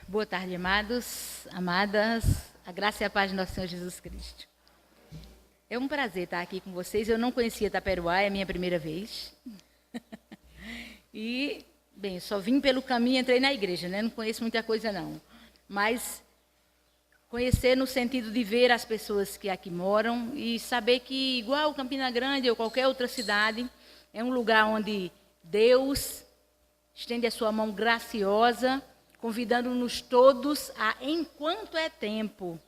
Boa tarde, amados, amadas, a graça e a paz do nosso Senhor Jesus Cristo. É um prazer estar aqui com vocês. Eu não conhecia Taperoá, é a minha primeira vez. E, bem, só vim pelo caminho e entrei na igreja, né? Não conheço muita coisa, não. Mas conhecer no sentido de ver as pessoas que aqui moram e saber que, igual Campina Grande ou qualquer outra cidade, é um lugar onde Deus estende a sua mão graciosa, convidando-nos todos a, enquanto é tempo,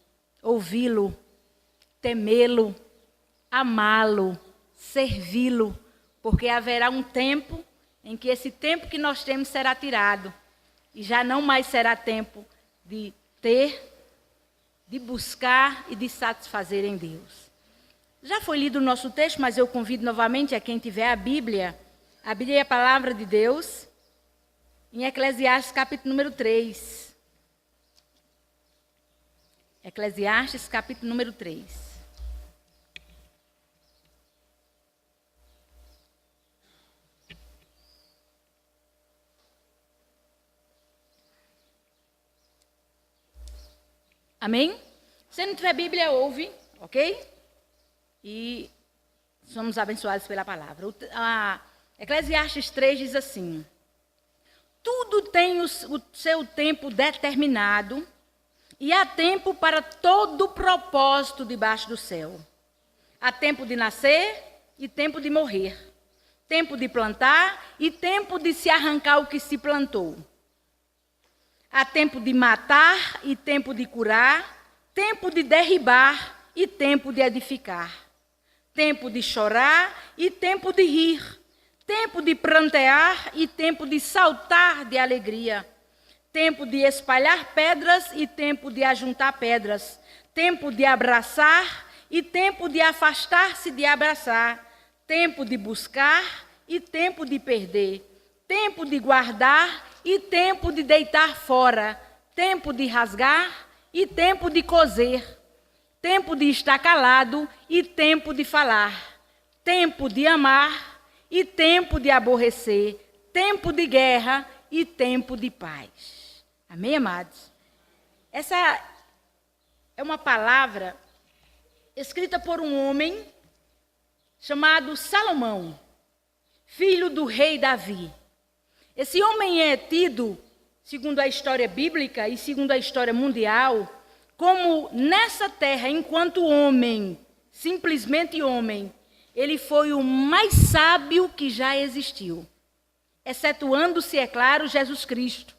ouvi-lo, temê-lo, amá-lo, servi-lo, porque haverá um tempo em que esse tempo que nós temos será tirado e já não mais será tempo de ter, de buscar e de satisfazer em Deus. Já foi lido o nosso texto, mas eu convido novamente a quem tiver a Bíblia é a palavra de Deus, em Eclesiastes, capítulo número 3. Eclesiastes, capítulo número 3. Amém? Se não tiver Bíblia, ouve, ok? E somos abençoados pela palavra. Eclesiastes 3 diz assim: tudo tem o seu tempo determinado e há tempo para todo propósito debaixo do céu. Há tempo de nascer e tempo de morrer. Tempo de plantar e tempo de se arrancar o que se plantou. Há tempo de matar e tempo de curar. Tempo de derribar e tempo de edificar. Tempo de chorar e tempo de rir. Tempo de prantear e tempo de saltar de alegria. Tempo de espalhar pedras e tempo de ajuntar pedras. Tempo de abraçar e tempo de afastar-se de abraçar. Tempo de buscar e tempo de perder. Tempo de guardar e tempo de deitar fora. Tempo de rasgar e tempo de coser. Tempo de estar calado e tempo de falar. Tempo de amar e tempo de aborrecer, tempo de guerra e tempo de paz. Amém, amados? Essa é uma palavra escrita por um homem chamado Salomão, filho do rei Davi. Esse homem é tido, segundo a história bíblica e segundo a história mundial, como nessa terra, enquanto homem, simplesmente homem, ele foi o mais sábio que já existiu, excetuando-se, é claro, Jesus Cristo.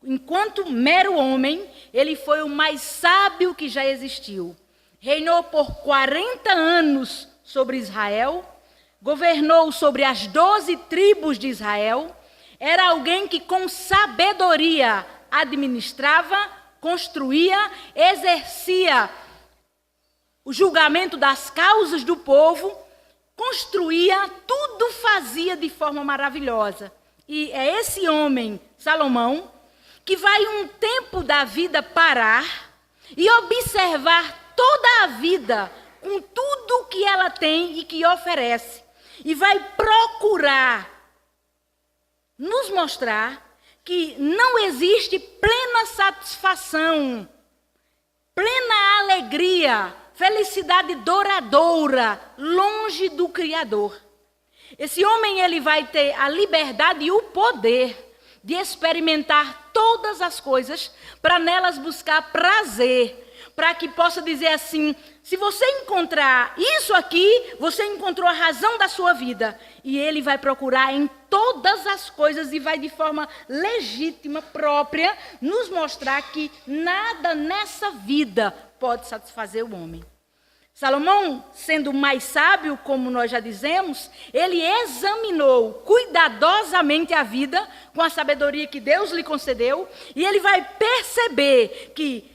Enquanto mero homem, ele foi o mais sábio que já existiu. Reinou por 40 anos sobre Israel, governou sobre as 12 tribos de Israel, era alguém que com sabedoria administrava, construía, exercia o julgamento das causas do povo, construía, tudo fazia de forma maravilhosa. E é esse homem, Salomão, que vai um tempo da vida parar e observar toda a vida com tudo que ela tem e que oferece. E vai procurar nos mostrar que não existe plena satisfação, plena alegria, felicidade duradoura, longe do Criador. Esse homem, ele vai ter a liberdade e o poder de experimentar todas as coisas, para nelas buscar prazer, para que possa dizer assim: se você encontrar isso aqui, você encontrou a razão da sua vida. E ele vai procurar em todas as coisas e vai de forma legítima, própria, nos mostrar que nada nessa vida pode satisfazer o homem. Salomão, sendo mais sábio, como nós já dizemos, ele examinou cuidadosamente a vida com a sabedoria que Deus lhe concedeu, e ele vai perceber que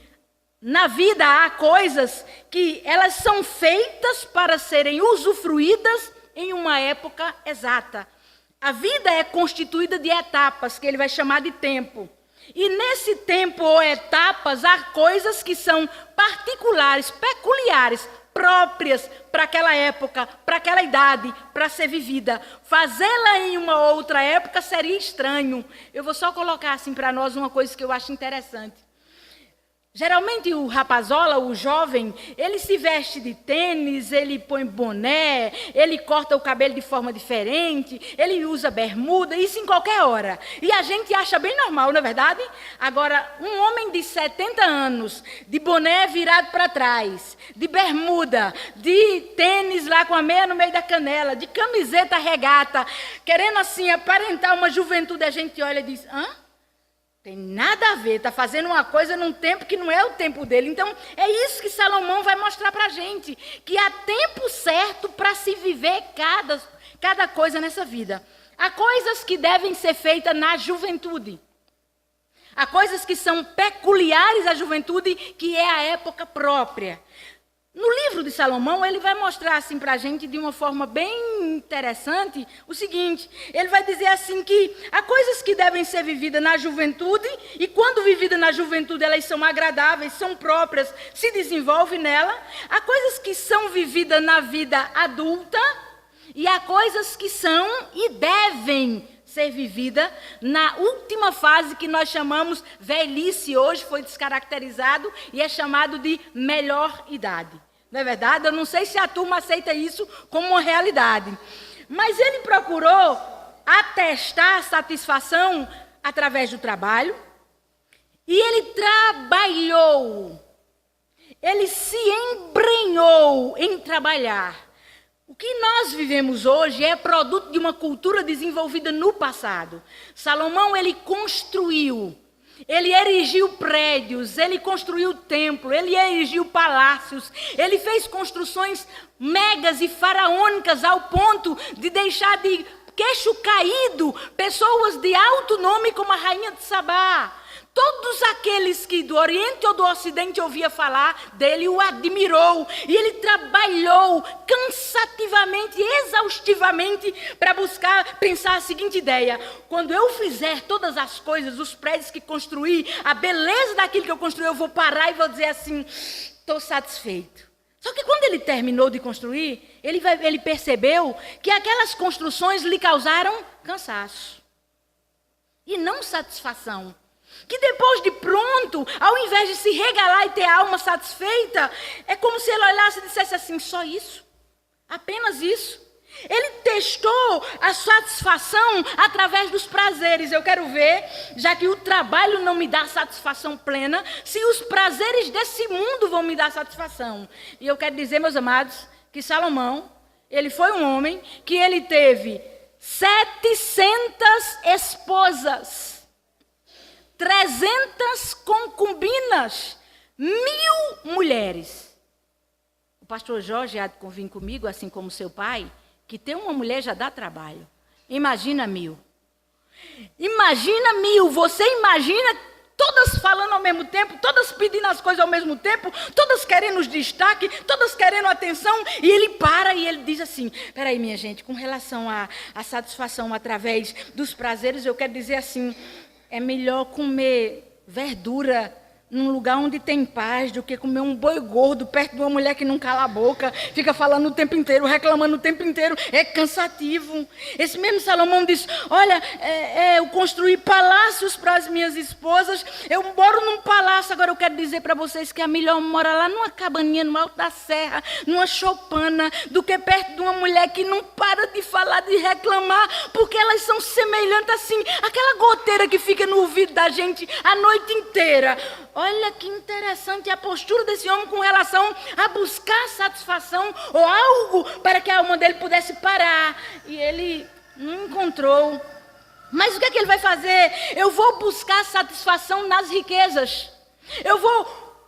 na vida há coisas que elas são feitas para serem usufruídas em uma época exata. A vida é constituída de etapas, que ele vai chamar de tempo. E nesse tempo ou etapas, há coisas que são particulares, peculiares próprias para aquela época, para aquela idade, para ser vivida. Fazê-la em uma outra época seria estranho. Eu vou só colocar assim para nós uma coisa que eu acho interessante. Geralmente o rapazola, o jovem, ele se veste de tênis, ele põe boné, ele corta o cabelo de forma diferente, ele usa bermuda, isso em qualquer hora. E a gente acha bem normal, não é verdade? Agora, um homem de 70 anos, de boné virado para trás, de bermuda, de tênis lá com a meia no meio da canela, de camiseta regata, querendo assim aparentar uma juventude, a gente olha e diz, hã? Tem nada a ver, está fazendo uma coisa num tempo que não é o tempo dele. Então, é isso que Salomão vai mostrar para a gente, que há tempo certo para se viver cada coisa nessa vida. Há coisas que devem ser feitas na juventude. Há coisas que são peculiares à juventude, que é a época própria. No livro de Salomão, ele vai mostrar assim para a gente, de uma forma bem interessante, o seguinte. Ele vai dizer assim que há coisas que devem ser vividas na juventude, e quando vividas na juventude, elas são agradáveis, são próprias, se desenvolve nela. Há coisas que são vividas na vida adulta, e há coisas que são e devem ser vivida na última fase que nós chamamos velhice, hoje foi descaracterizado e é chamado de melhor idade. Não é verdade? Eu não sei se a turma aceita isso como uma realidade. Mas ele procurou atestar satisfação através do trabalho e ele trabalhou. Ele se embrenhou em trabalhar. O que nós vivemos hoje é produto de uma cultura desenvolvida no passado. Salomão, ele construiu, ele erigiu prédios, ele construiu templo, ele erigiu palácios, ele fez construções megas e faraônicas ao ponto de deixar de queixo caído pessoas de alto nome como a rainha de Sabá. Todos aqueles que do Oriente ou do Ocidente ouviam falar dele o admirou. E ele trabalhou cansativamente, exaustivamente, para pensar a seguinte ideia. Quando eu fizer todas as coisas, os prédios que construí, a beleza daquilo que eu construí, eu vou parar e vou dizer assim, estou satisfeito. Só que quando ele terminou de construir, ele percebeu que aquelas construções lhe causaram cansaço. E não satisfação. Que depois de pronto, ao invés de se regalar e ter a alma satisfeita, é como se ele olhasse e dissesse assim, só isso? Apenas isso? Ele testou a satisfação através dos prazeres. Eu quero ver, já que o trabalho não me dá satisfação plena, se os prazeres desse mundo vão me dar satisfação. E eu quero dizer, meus amados, que Salomão, ele foi um homem que ele teve 700 esposas. 300 concubinas, 1000 mulheres. O pastor Jorge há de convir comigo, assim como seu pai, que ter uma mulher já dá trabalho. Imagina 1000. Imagina 1000. Você imagina todas falando ao mesmo tempo, todas pedindo as coisas ao mesmo tempo, todas querendo os destaque, todas querendo atenção. E ele para e ele diz assim, peraí minha gente, com relação à satisfação através dos prazeres, eu quero dizer assim, é melhor comer verdura num lugar onde tem paz do que comer um boi gordo perto de uma mulher que não cala a boca, fica falando o tempo inteiro, reclamando o tempo inteiro, é cansativo. Esse mesmo Salomão diz, olha, eu construí palácios para as minhas esposas, eu moro num palácio, agora eu quero dizer para vocês que é melhor morar lá numa cabaninha no alto da serra, numa choupana, do que perto de uma mulher que não para de falar, de reclamar, porque elas são semelhantes assim, aquela goteira que fica no ouvido da gente a noite inteira. Olha que interessante a postura desse homem com relação a buscar satisfação ou algo para que a alma dele pudesse parar. E ele não encontrou. Mas o que é que ele vai fazer? Eu vou buscar satisfação nas riquezas. Eu vou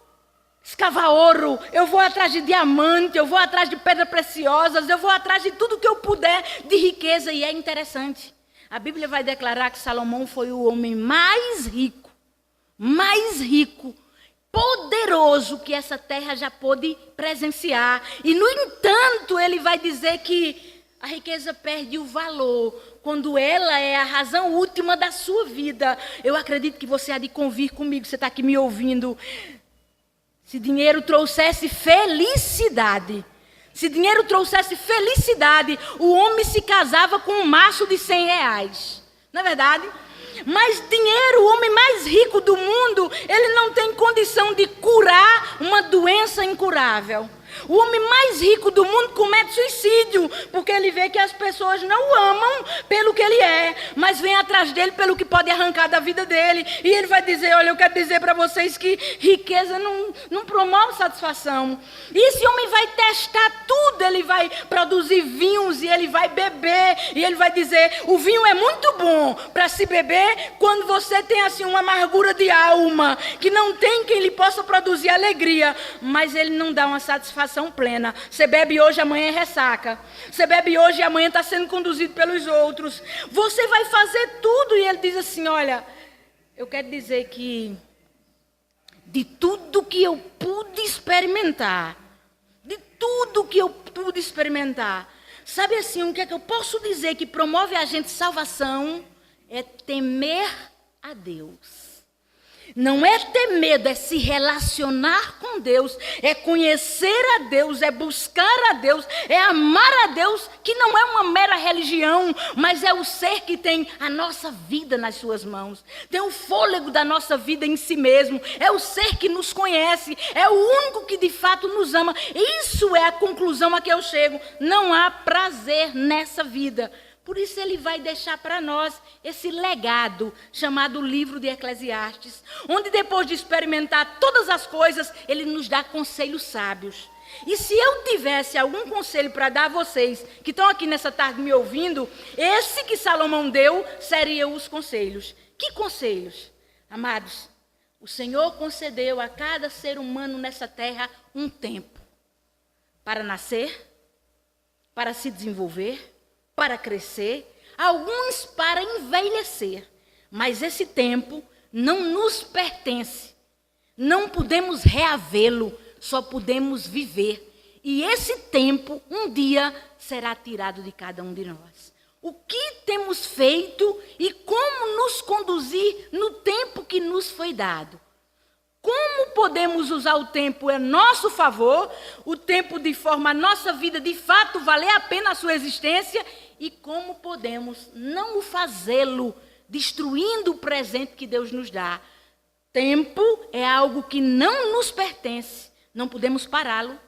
escavar ouro, eu vou atrás de diamante, eu vou atrás de pedras preciosas, eu vou atrás de tudo que eu puder de riqueza. E é interessante. A Bíblia vai declarar que Salomão foi o homem mais rico, poderoso que essa terra já pôde presenciar. E, no entanto, ele vai dizer que a riqueza perde o valor quando ela é a razão última da sua vida. Eu acredito que você há de convir comigo, você está aqui me ouvindo. Se dinheiro trouxesse felicidade, o homem se casava com um maço de 100 reais. Não é verdade? Mas dinheiro, o homem mais rico do mundo, ele não tem condição de curar uma doença incurável. O homem mais rico do mundo comete suicídio, porque ele vê que as pessoas não o amam pelo que ele é, mas vêm atrás dele pelo que pode arrancar da vida dele. E ele vai dizer, olha, eu quero dizer para vocês que riqueza não promove satisfação. E esse homem vai testar tudo, ele vai produzir vinhos e ele vai beber. E ele vai dizer, o vinho é muito bom para se beber quando você tem assim uma amargura de alma, que não tem quem lhe possa produzir alegria, mas ele não dá uma satisfação plena. Você bebe hoje, amanhã é ressaca. Você bebe hoje e amanhã está sendo conduzido pelos outros. Você vai fazer tudo. E ele diz assim, olha, eu quero dizer que de tudo que eu pude experimentar, sabe assim, o que é que eu posso dizer que promove a gente salvação? É temer a Deus. Não é ter medo, é se relacionar com Deus, é conhecer a Deus, é buscar a Deus, é amar a Deus, que não é uma mera religião, mas é o ser que tem a nossa vida nas suas mãos, tem o fôlego da nossa vida em si mesmo, é o ser que nos conhece, é o único que de fato nos ama. Isso é a conclusão a que eu chego. Não há prazer nessa vida. Por isso ele vai deixar para nós esse legado chamado livro de Eclesiastes, onde depois de experimentar todas as coisas, ele nos dá conselhos sábios. E se eu tivesse algum conselho para dar a vocês, que estão aqui nessa tarde me ouvindo, esse que Salomão deu seriam os conselhos. Que conselhos? Amados, o Senhor concedeu a cada ser humano nessa terra um tempo para nascer, para se desenvolver, para crescer, alguns para envelhecer. Mas esse tempo não nos pertence. Não podemos reavê-lo, só podemos viver. E esse tempo, um dia, será tirado de cada um de nós. O que temos feito e como nos conduzir no tempo que nos foi dado? Como podemos usar o tempo a nosso favor, o tempo de forma a nossa vida de fato valer a pena a sua existência, e como podemos não o fazê-lo destruindo o presente que Deus nos dá. Tempo é algo que não nos pertence, não podemos pará-lo,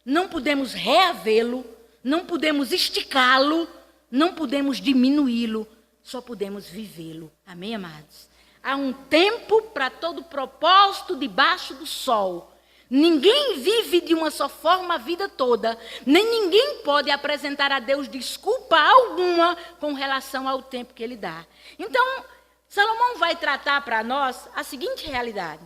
não podemos reavê-lo, não podemos esticá-lo, não podemos diminuí-lo, só podemos vivê-lo. Amém, amados? Há um tempo para todo propósito debaixo do sol. Ninguém vive de uma só forma a vida toda. Nem ninguém pode apresentar a Deus desculpa alguma com relação ao tempo que Ele dá. Então, Salomão vai tratar para nós a seguinte realidade.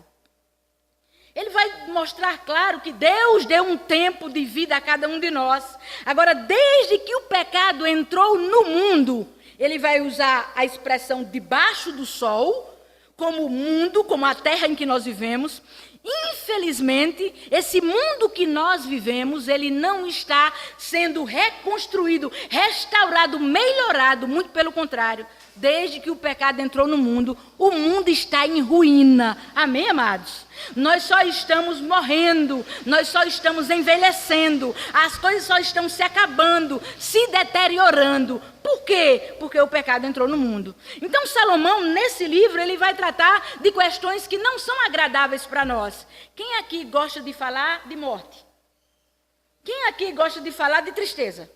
Ele vai mostrar, claro, que Deus deu um tempo de vida a cada um de nós. Agora, desde que o pecado entrou no mundo, ele vai usar a expressão debaixo do sol, como o mundo, como a terra em que nós vivemos. Infelizmente, esse mundo que nós vivemos, ele não está sendo reconstruído, restaurado, melhorado, muito pelo contrário. Desde que o pecado entrou no mundo, o mundo está em ruína. Amém, amados? Nós só estamos morrendo, nós só estamos envelhecendo, as coisas só estão se acabando, se deteriorando. Por quê? Porque o pecado entrou no mundo. Então, Salomão, nesse livro, ele vai tratar de questões que não são agradáveis para nós. Quem aqui gosta de falar de morte? Quem aqui gosta de falar de tristeza?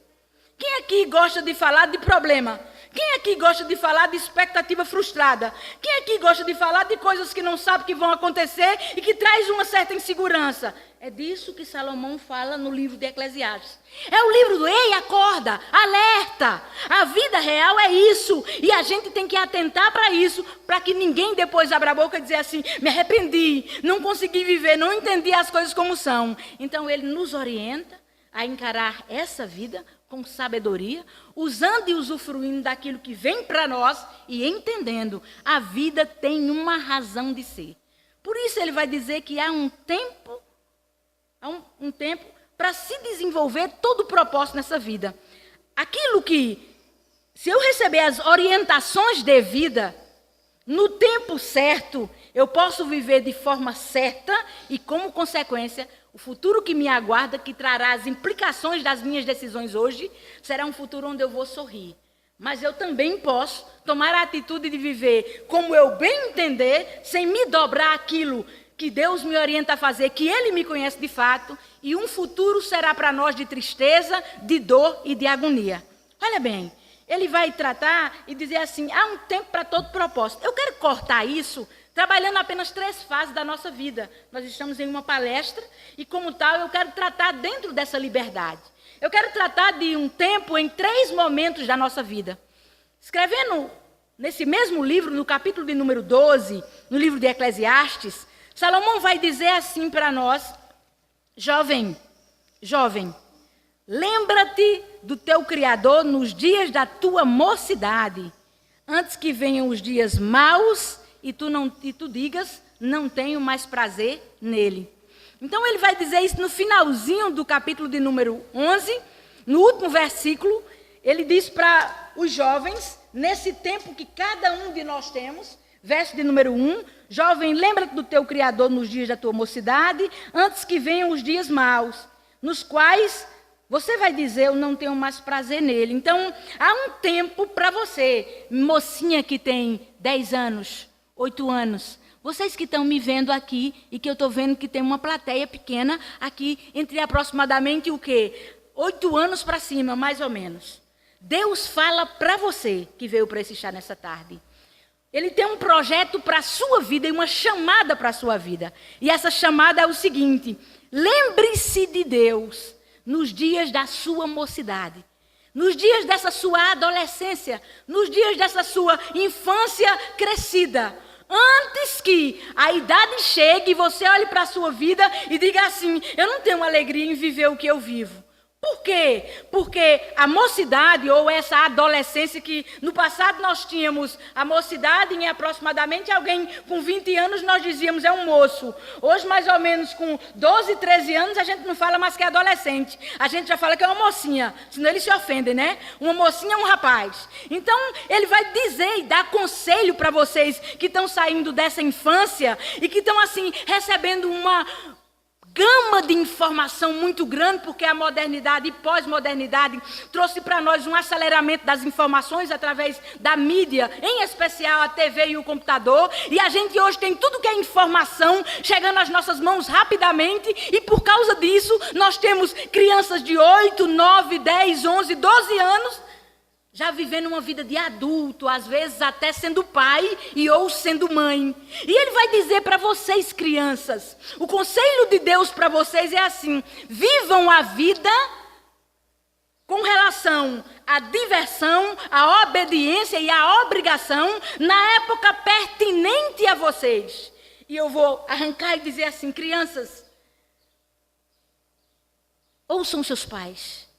Quem aqui gosta de falar de problema? Quem aqui gosta de falar de expectativa frustrada? Quem aqui gosta de falar de coisas que não sabe que vão acontecer e que traz uma certa insegurança? É disso que Salomão fala no livro de Eclesiastes. É o livro do ei, acorda, alerta. A vida real é isso. E a gente tem que atentar para isso, para que ninguém depois abra a boca e dizer assim, me arrependi, não consegui viver, não entendi as coisas como são. Então ele nos orienta a encarar essa vida com sabedoria, usando e usufruindo daquilo que vem para nós e entendendo, a vida tem uma razão de ser. Por isso ele vai dizer que há um tempo para se desenvolver todo o propósito nessa vida. Aquilo que, se eu receber as orientações de vida, no tempo certo, eu posso viver de forma certa e, como consequência, o futuro que me aguarda, que trará as implicações das minhas decisões hoje, será um futuro onde eu vou sorrir. Mas eu também posso tomar a atitude de viver como eu bem entender, sem me dobrar aquilo que Deus me orienta a fazer, que Ele me conhece de fato, e um futuro será para nós de tristeza, de dor e de agonia. Olha bem, ele vai tratar e dizer assim, há um tempo para todo propósito. Eu quero cortar isso trabalhando apenas 3 fases da nossa vida. Nós estamos em uma palestra e, como tal, eu quero tratar dentro dessa liberdade. Eu quero tratar de um tempo em 3 momentos da nossa vida. Escrevendo nesse mesmo livro, no capítulo de número 12, no livro de Eclesiastes, Salomão vai dizer assim para nós, jovem, lembra-te do teu Criador nos dias da tua mocidade, antes que venham os dias maus e tu digas, não tenho mais prazer nele. Então ele vai dizer isso no finalzinho do capítulo de número 11, no último versículo, ele diz para os jovens, nesse tempo que cada um de nós temos, verso de número 1, jovem, lembra-te do teu Criador nos dias da tua mocidade, antes que venham os dias maus, nos quais você vai dizer, eu não tenho mais prazer nele. Então, há um tempo para você, mocinha que tem 10 anos, 8 anos, vocês que estão me vendo aqui e que eu estou vendo que tem uma plateia pequena aqui, entre aproximadamente o quê? 8 anos para cima, mais ou menos. Deus fala para você que veio para esse chá nessa tarde. Ele tem um projeto para a sua vida e uma chamada para a sua vida. E essa chamada é o seguinte, lembre-se de Deus nos dias da sua mocidade, nos dias dessa sua adolescência, nos dias dessa sua infância crescida, antes que a idade chegue e você olhe para a sua vida e diga assim, eu não tenho alegria em viver o que eu vivo. Por quê? Porque a mocidade ou essa adolescência que no passado nós tínhamos a mocidade em aproximadamente alguém com 20 anos nós dizíamos é um moço. Hoje mais ou menos com 12, 13 anos a gente não fala mais que é adolescente. A gente já fala que é uma mocinha, senão eles se ofendem, né? Uma mocinha é um rapaz. Então ele vai dizer e dar conselho para vocês que estão saindo dessa infância e que estão assim recebendo uma gama de informação muito grande, porque a modernidade e pós-modernidade trouxe para nós um aceleramento das informações através da mídia, em especial a TV e o computador, e a gente hoje tem tudo que é informação chegando às nossas mãos rapidamente, e por causa disso nós temos crianças de 8, 9, 10, 11, 12 anos, já vivendo uma vida de adulto, às vezes até sendo pai e ou sendo mãe. E ele vai dizer para vocês, crianças, o conselho de Deus para vocês é assim, vivam a vida com relação à diversão, à obediência e à obrigação na época pertinente a vocês. E eu vou arrancar e dizer assim, crianças, ouçam seus pais.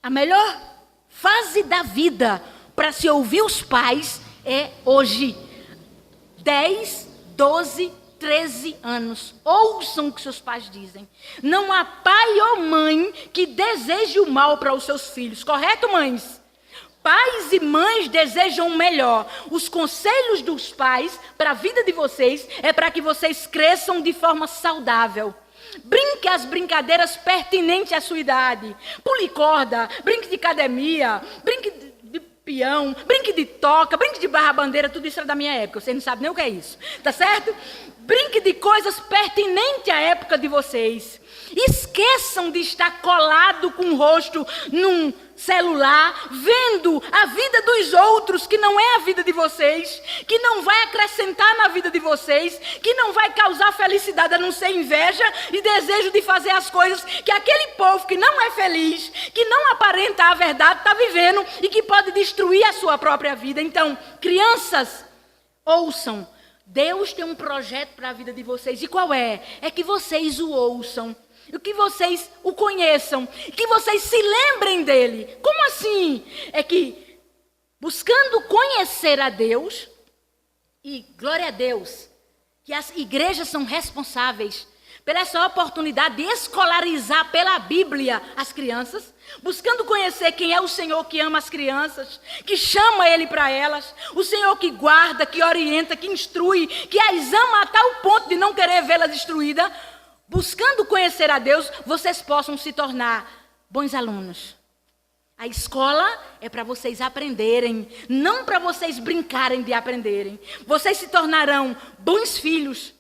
A melhor fase da vida para se ouvir os pais é hoje. 10, 12, 13 anos. Ouçam o que seus pais dizem. Não há pai ou mãe que deseje o mal para os seus filhos. Correto, mães? Pais e mães desejam o melhor. Os conselhos dos pais para a vida de vocês é para que vocês cresçam de forma saudável. Brinque as brincadeiras pertinentes à sua idade. Pule corda, brinque de academia, brinque de peão, brinque de toca, brinque de barra-bandeira, tudo isso era da minha época, vocês não sabem nem o que é isso, tá certo? Brinque de coisas pertinentes à época de vocês. Esqueçam de estar colado com o rosto num celular, vendo a vida dos outros, que não é a vida de vocês, que não vai acrescentar na vida de vocês, que não vai causar felicidade a não ser inveja e desejo de fazer as coisas que aquele povo que não é feliz, que não aparenta a verdade, está vivendo e que pode destruir a sua própria vida. Então, crianças, ouçam, Deus tem um projeto para a vida de vocês. E qual é? É que vocês o ouçam. Que vocês o conheçam, que vocês se lembrem dele. Como assim? É que buscando conhecer a Deus, e glória a Deus, que as igrejas são responsáveis pela essa oportunidade de escolarizar pela Bíblia as crianças, buscando conhecer quem é o Senhor que ama as crianças, que chama Ele para elas, o Senhor que guarda, que orienta, que instrui, que as ama a tal ponto de não querer vê-las destruídas. Buscando conhecer a Deus, vocês possam se tornar bons alunos. A escola é para vocês aprenderem, não para vocês brincarem de aprenderem. Vocês se tornarão bons filhos,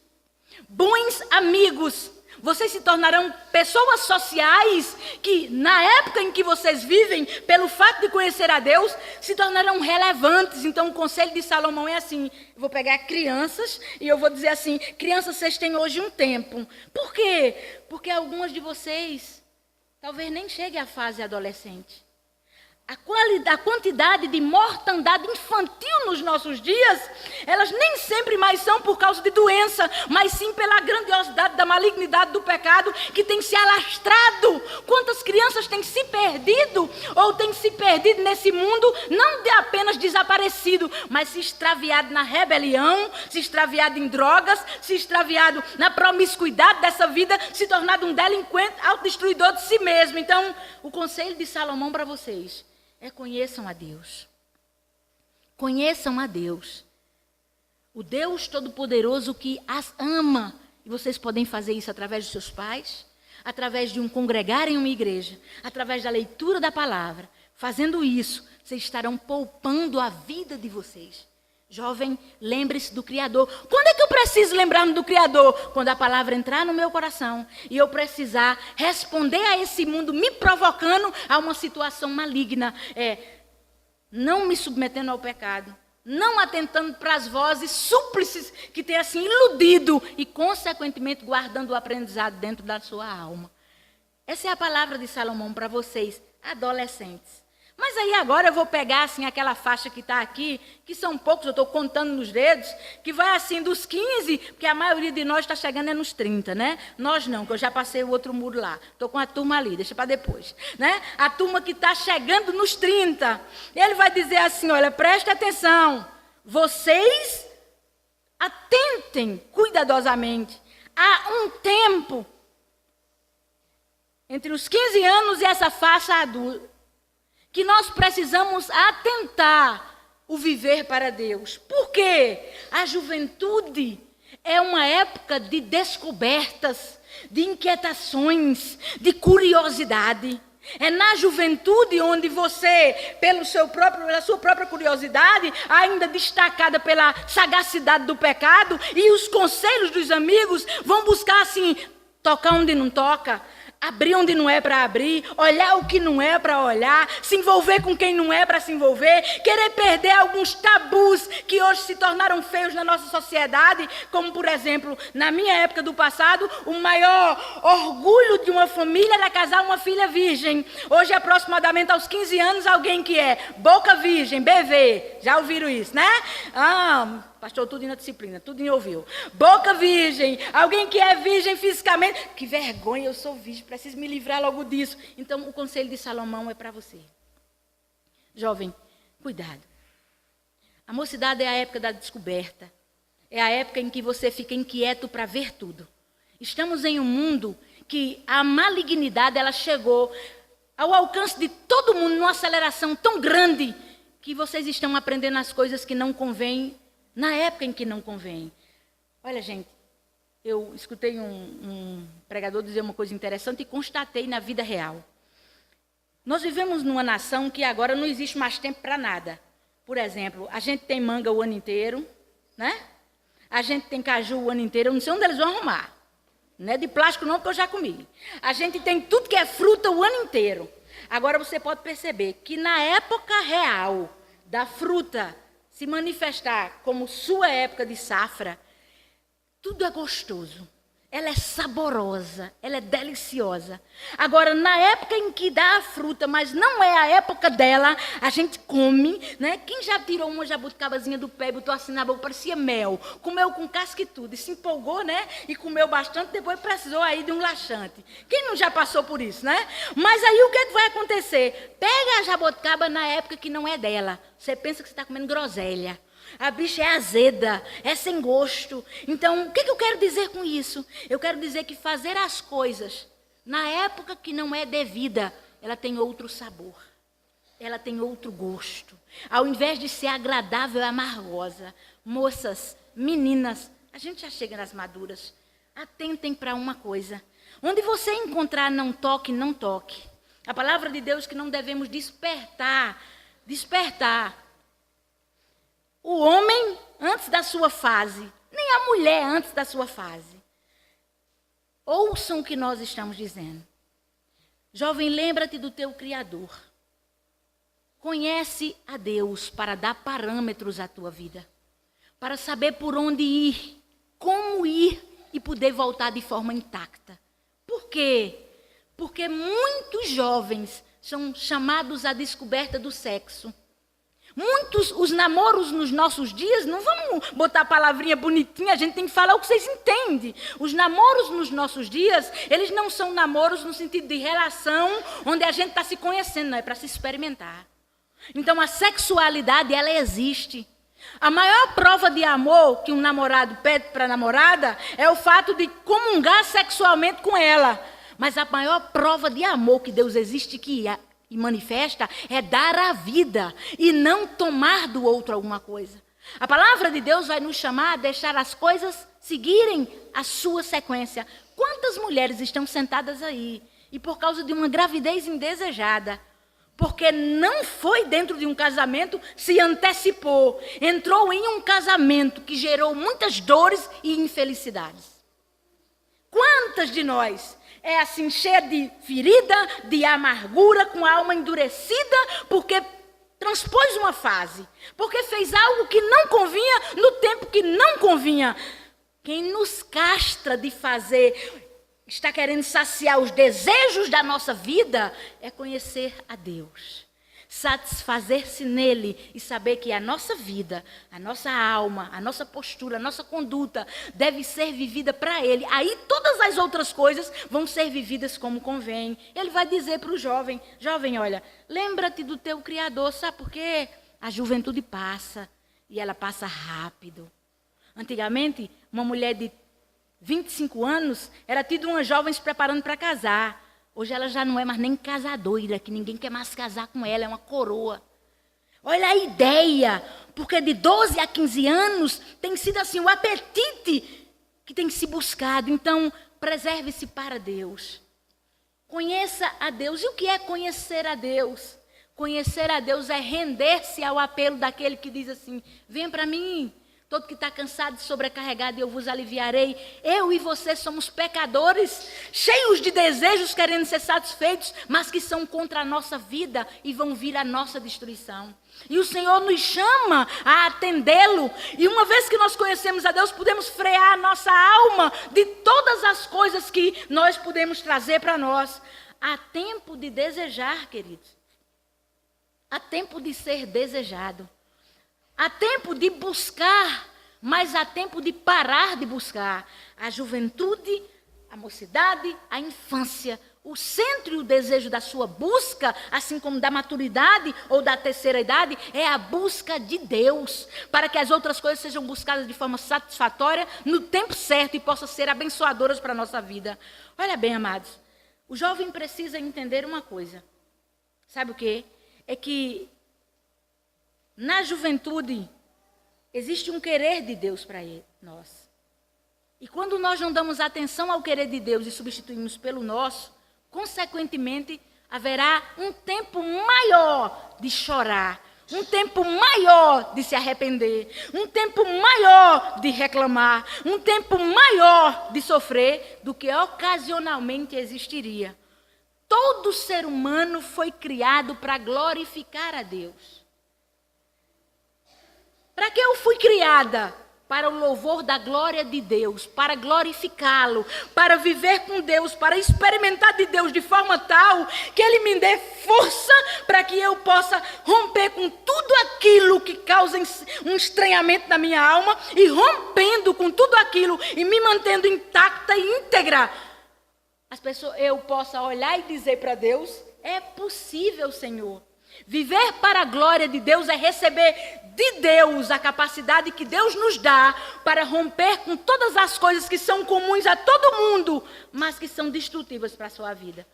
bons amigos. Vocês se tornarão pessoas sociais que, na época em que vocês vivem, pelo fato de conhecer a Deus, se tornarão relevantes. Então, o conselho de Salomão é assim: eu vou pegar crianças e eu vou dizer assim: crianças, vocês têm hoje um tempo. Por quê? Porque algumas de vocês talvez nem cheguem à fase adolescente. A quantidade de mortandade infantil nos nossos dias, elas nem sempre mais são por causa de doença, mas sim pela grandiosidade da malignidade do pecado que tem se alastrado. Quantas crianças têm se perdido, ou têm se perdido nesse mundo, não de apenas desaparecido, mas se extraviado na rebelião, se extraviado em drogas, se extraviado na promiscuidade dessa vida, se tornado um delinquente, autodestruidor de si mesmo. Então, o conselho de Salomão para vocês é: conheçam a Deus. Conheçam a Deus. O Deus Todo-Poderoso que as ama. E vocês podem fazer isso através dos seus pais, através de congregar em uma igreja, através da leitura da palavra. Fazendo isso, vocês estarão poupando a vida de vocês. Jovem, lembre-se do Criador. Quando é que eu preciso lembrar-me do Criador? Quando a palavra entrar no meu coração e eu precisar responder a esse mundo me provocando a uma situação maligna. Não me submetendo ao pecado, não atentando para as vozes súplices que tem assim iludido e consequentemente guardando o aprendizado dentro da sua alma. Essa é a palavra de Salomão para vocês, adolescentes. Mas aí agora eu vou pegar assim aquela faixa que está aqui, que são poucos, eu estou contando nos dedos, que vai assim dos 15, porque a maioria de nós está chegando nos 30, né? Nós não, que eu já passei o outro muro lá. Estou com a turma ali, deixa para depois. Né? A turma que está chegando nos 30. Ele vai dizer assim, olha, preste atenção, vocês atentem cuidadosamente. Há um tempo entre os 15 anos e essa faixa adulta, que nós precisamos atentar o viver para Deus. Por quê? A juventude é uma época de descobertas, de inquietações, de curiosidade. É na juventude onde você, pela sua própria curiosidade, ainda destacada pela sagacidade do pecado, e os conselhos dos amigos, vão buscar assim, tocar onde não toca, abrir onde não é para abrir, olhar o que não é para olhar, se envolver com quem não é para se envolver, querer perder alguns tabus que hoje se tornaram feios na nossa sociedade, como por exemplo, na minha época do passado, o maior orgulho de uma família era casar uma filha virgem. Hoje, aproximadamente aos 15 anos, alguém que é boca virgem, BV, já ouviram isso, né? Pastor, tudo na disciplina, tudo ouviu. Boca virgem, alguém que é virgem fisicamente. Que vergonha, eu sou virgem, preciso me livrar logo disso. Então, o conselho de Salomão é para você. Jovem, cuidado. A mocidade é a época da descoberta. É a época em que você fica inquieto para ver tudo. Estamos em um mundo que a malignidade, ela chegou ao alcance de todo mundo numa aceleração tão grande que vocês estão aprendendo as coisas que não convêm na época em que não convém. Olha, gente, eu escutei um pregador dizer uma coisa interessante e constatei na vida real. Nós vivemos numa nação que agora não existe mais tempo para nada. Por exemplo, a gente tem manga o ano inteiro, né? A gente tem caju o ano inteiro, eu não sei onde eles vão arrumar. Não é de plástico não, porque eu já comi. A gente tem tudo que é fruta o ano inteiro. Agora você pode perceber que na época real da fruta se manifestar como sua época de safra, tudo é gostoso, ela é saborosa, ela é deliciosa. Agora, na época em que dá a fruta, mas não é a época dela, a gente come, né? Quem já tirou uma jabuticabazinha do pé e botou assim na boca, parecia mel, comeu com casca e tudo, e se empolgou, né? E comeu bastante, depois precisou aí de um laxante. Quem não já passou por isso, né? Mas aí o que vai acontecer? Pega a jabuticaba na época que não é dela. Você pensa que você está comendo groselha. A bicha é azeda, é sem gosto. Então, o que eu quero dizer com isso? Eu quero dizer que fazer as coisas na época que não é devida, ela tem outro sabor. Ela tem outro gosto. Ao invés de ser agradável, é amargosa. Moças, meninas, a gente já chega nas maduras. Atentem para uma coisa. Onde você encontrar não toque, não toque. A palavra de Deus que não devemos despertar o homem antes da sua fase, nem a mulher antes da sua fase. Ouçam o que nós estamos dizendo. Jovem, lembra-te do teu Criador. Conhece a Deus para dar parâmetros à tua vida. Para saber por onde ir, como ir e poder voltar de forma intacta. Por quê? Porque muitos jovens são chamados à descoberta do sexo. Muitos, os namoros nos nossos dias, não vamos botar a palavrinha bonitinha, a gente tem que falar o que vocês entendem. Os namoros nos nossos dias, eles não são namoros no sentido de relação, onde a gente está se conhecendo, não é para se experimentar. Então a sexualidade, ela existe. A maior prova de amor que um namorado pede para a namorada é o fato de comungar sexualmente com ela. Mas a maior prova de amor que Deus existe e manifesta é dar a vida e não tomar do outro alguma coisa. A palavra de Deus vai nos chamar a deixar as coisas seguirem a sua sequência. Quantas mulheres estão sentadas aí e por causa de uma gravidez indesejada, porque não foi dentro de um casamento, se antecipou, entrou em um casamento que gerou muitas dores e infelicidades. Quantas de nós é assim, cheia de ferida, de amargura, com a alma endurecida, porque transpôs uma fase, porque fez algo que não convinha, no tempo que não convinha. Quem nos castra de fazer, está querendo saciar os desejos da nossa vida, é conhecer a Deus. Satisfazer-se nele e saber que a nossa vida, a nossa alma, a nossa postura, a nossa conduta deve ser vivida para ele. Aí todas as outras coisas vão ser vividas como convém. Ele vai dizer para o jovem, olha, lembra-te do teu Criador, sabe por quê? A juventude passa e ela passa rápido. Antigamente, uma mulher de 25 anos era tida uma jovem se preparando para casar. Hoje ela já não é mais nem casadoira, que ninguém quer mais casar com ela, é uma coroa. Olha a ideia, porque de 12 a 15 anos tem sido assim o apetite que tem se buscado. Então, preserve-se para Deus. Conheça a Deus. E o que é conhecer a Deus? Conhecer a Deus é render-se ao apelo daquele que diz assim, venha para mim. Todo que está cansado e sobrecarregado, eu vos aliviarei. Eu e você somos pecadores, cheios de desejos, querendo ser satisfeitos, mas que são contra a nossa vida e vão vir à nossa destruição. E o Senhor nos chama a atendê-lo. E uma vez que nós conhecemos a Deus, podemos frear a nossa alma de todas as coisas que nós podemos trazer para nós. Há tempo de desejar, queridos. Há tempo de ser desejado. Há tempo de buscar, mas há tempo de parar de buscar. A juventude, a mocidade, a infância, o centro e o desejo da sua busca, assim como da maturidade ou da terceira idade, é a busca de Deus, para que as outras coisas sejam buscadas de forma satisfatória, no tempo certo e possam ser abençoadoras para a nossa vida. Olha bem, amados, o jovem precisa entender uma coisa. Sabe o quê? É que na juventude, existe um querer de Deus para nós. E quando nós não damos atenção ao querer de Deus e substituímos pelo nosso, consequentemente, haverá um tempo maior de chorar, um tempo maior de se arrepender, um tempo maior de reclamar, um tempo maior de sofrer do que ocasionalmente existiria. Todo ser humano foi criado para glorificar a Deus. Para que eu fui criada? Para o louvor da glória de Deus, para glorificá-lo, para viver com Deus, para experimentar de Deus de forma tal que Ele me dê força para que eu possa romper com tudo aquilo que causa um estranhamento na minha alma e rompendo com tudo aquilo e me mantendo intacta e íntegra. Eu possa olhar e dizer para Deus, é possível, Senhor. Viver para a glória de Deus é receber de Deus a capacidade que Deus nos dá para romper com todas as coisas que são comuns a todo mundo, mas que são destrutivas para a sua vida.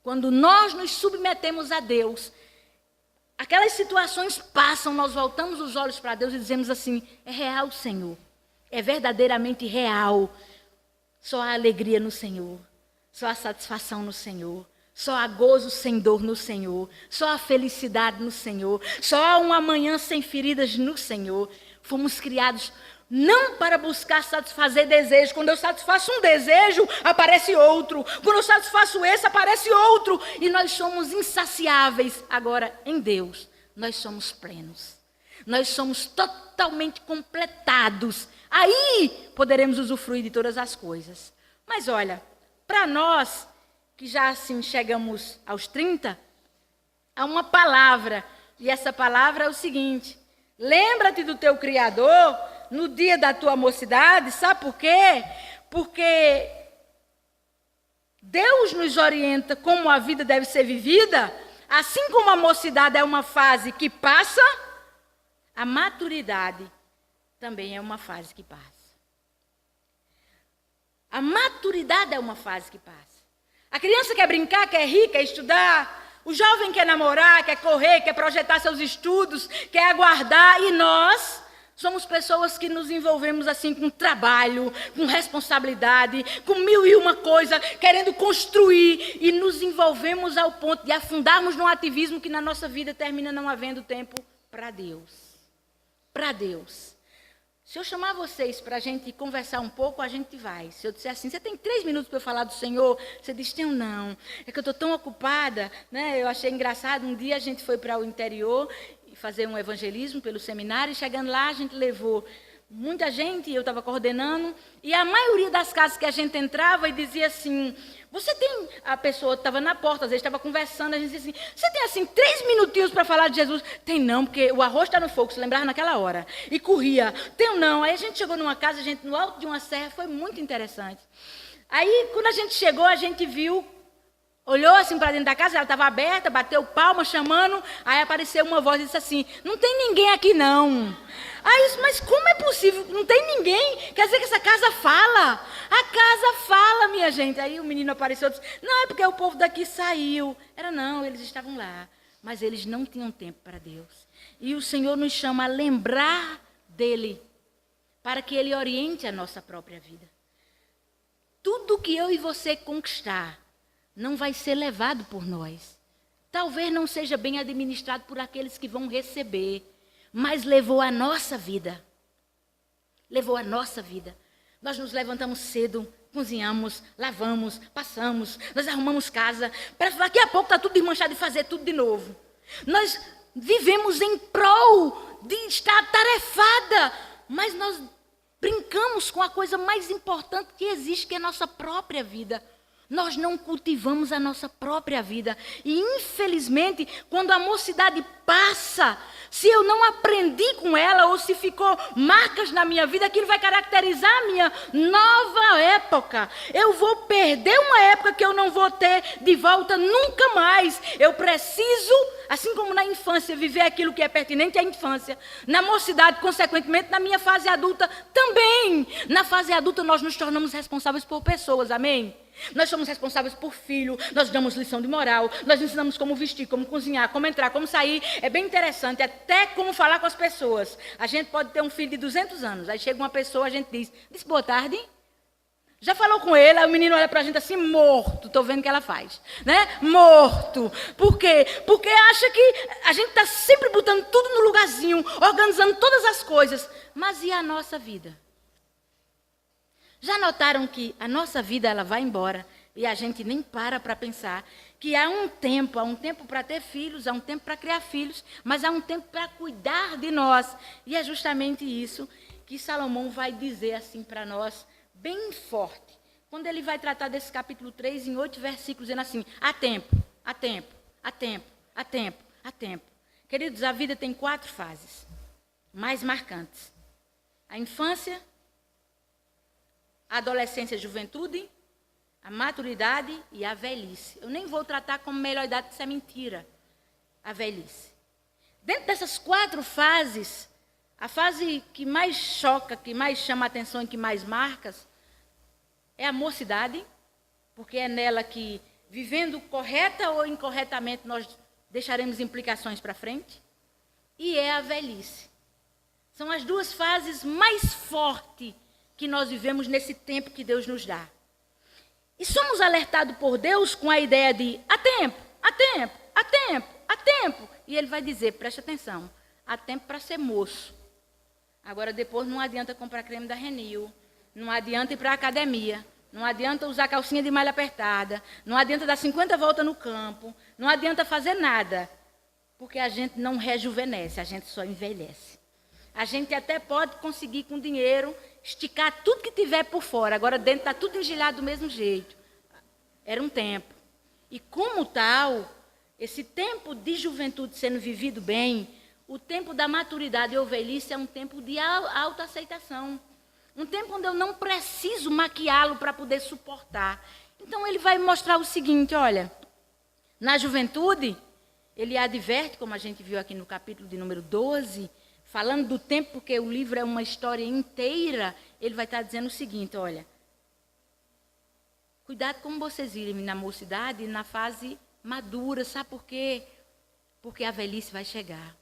Quando nós nos submetemos a Deus, aquelas situações passam, nós voltamos os olhos para Deus e dizemos assim: é real, Senhor. É verdadeiramente real. Só há alegria no Senhor. Só há satisfação no Senhor. Só há gozo sem dor no Senhor. Só há felicidade no Senhor. Só há um amanhã sem feridas no Senhor. Fomos criados não para buscar satisfazer desejo. Quando eu satisfaço um desejo, aparece outro. Quando eu satisfaço esse, aparece outro. E nós somos insaciáveis. Agora, em Deus, nós somos plenos. Nós somos totalmente completados. Aí poderemos usufruir de todas as coisas. Mas olha, para nós que já assim chegamos aos 30, há uma palavra, e essa palavra é o seguinte: lembra-te do teu Criador no dia da tua mocidade. Sabe por quê? Porque Deus nos orienta como a vida deve ser vivida. Assim como a mocidade é uma fase que passa, a maturidade também é uma fase que passa. A maturidade é uma fase que passa. A criança quer brincar, quer rir, quer estudar. O jovem quer namorar, quer correr, quer projetar seus estudos, quer aguardar. E nós somos pessoas que nos envolvemos assim com trabalho, com responsabilidade, com mil e uma coisa, querendo construir. E nos envolvemos ao ponto de afundarmos num ativismo que na nossa vida termina não havendo tempo para Deus. Para Deus. Se eu chamar vocês para a gente conversar um pouco, a gente vai. Se eu disser assim: você tem 3 minutos para eu falar do Senhor? Você diz: tenho não. É que eu estou tão ocupada, né? Eu achei engraçado. Um dia a gente foi para o interior fazer um evangelismo pelo seminário. E chegando lá, a gente levou muita gente, eu estava coordenando. E a maioria das casas que a gente entrava e dizia assim: você tem... A pessoa estava na porta, às vezes estava conversando, a gente dizia assim: você tem assim 3 minutinhos para falar de Jesus? Tem não, porque o arroz está no fogo, se lembrava naquela hora. E corria. Tem não. Aí a gente chegou numa casa, a gente no alto de uma serra, foi muito interessante. Aí, quando a gente chegou, a gente viu, olhou assim para dentro da casa, ela estava aberta, bateu palma, chamando. Aí apareceu uma voz e disse assim: não tem ninguém aqui não. Aí eu disse: mas como é possível? Não tem ninguém? Quer dizer que essa casa fala? A casa fala, minha gente. Aí o menino apareceu e disse: não, é porque o povo daqui saiu. Era não, eles estavam lá. Mas eles não tinham tempo para Deus. E o Senhor nos chama a lembrar dele, para que ele oriente a nossa própria vida. Tudo que eu e você conquistar não vai ser levado por nós. Talvez não seja bem administrado por aqueles que vão receber, mas levou a nossa vida. Levou a nossa vida. Nós nos levantamos cedo, cozinhamos, lavamos, passamos, nós arrumamos casa, para daqui a pouco está tudo desmanchado e fazer tudo de novo. Nós vivemos em prol de estar atarefada, mas nós brincamos com a coisa mais importante que existe, que é a nossa própria vida. Nós não cultivamos a nossa própria vida. E, infelizmente, quando a mocidade passa, se eu não aprendi com ela, ou se ficou marcas na minha vida, aquilo vai caracterizar a minha nova época. Eu vou perder uma época que eu não vou ter de volta nunca mais. Eu preciso, assim como na infância, viver aquilo que é pertinente à infância. Na mocidade, consequentemente, na minha fase adulta também. Na fase adulta, nós nos tornamos responsáveis por pessoas, amém? Nós somos responsáveis por filho, nós damos lição de moral, nós ensinamos como vestir, como cozinhar, como entrar, como sair. É bem interessante, até como falar com as pessoas. A gente pode ter um filho de 200 anos, aí chega uma pessoa, a gente diz boa tarde. Já falou com ele, aí o menino olha pra gente assim, morto. Estou vendo o que ela faz, né? Morto. Por quê? Porque acha que a gente está sempre botando tudo no lugarzinho, organizando todas as coisas. Mas e a nossa vida? Já notaram que a nossa vida ela vai embora e a gente nem para pensar que há um tempo para ter filhos, há um tempo para criar filhos, mas há um tempo para cuidar de nós. E é justamente isso que Salomão vai dizer assim para nós, bem forte, quando ele vai tratar desse capítulo 3 em 8 versículos, dizendo assim: há tempo, há tempo, há tempo, há tempo, há tempo. Queridos, a vida tem 4 fases mais marcantes: a infância, a adolescência e a juventude, a maturidade e a velhice. Eu nem vou tratar como melhor idade, isso é mentira. a velhice. Dentro dessas 4 fases, a fase que mais choca, que mais chama a atenção e que mais marca é a mocidade, porque é nela que, vivendo correta ou incorretamente, nós deixaremos implicações para frente. E é a velhice. São as 2 fases mais fortes que nós vivemos nesse tempo que Deus nos dá. E somos alertados por Deus com a ideia de há tempo, há tempo, há tempo, há tempo. E Ele vai dizer, preste atenção, há tempo para ser moço. Agora depois não adianta comprar creme da Renil, não adianta ir para a academia, não adianta usar calcinha de malha apertada, não adianta dar 50 voltas no campo, não adianta fazer nada. Porque a gente não rejuvenesce, a gente só envelhece. A gente até pode conseguir com dinheiro esticar tudo que tiver por fora. Agora dentro está tudo engilhado do mesmo jeito. Era um tempo. E como tal, esse tempo de juventude sendo vivido bem, o tempo da maturidade ou velhice é um tempo de autoaceitação. Um tempo onde eu não preciso maquiá-lo para poder suportar. Então ele vai mostrar o seguinte, olha, na juventude, ele adverte, como a gente viu aqui no capítulo de número 12, falando do tempo, porque o livro é uma história inteira, ele vai estar dizendo o seguinte, olha, cuidado como vocês irem na mocidade e na fase madura, sabe por quê? Porque a velhice vai chegar.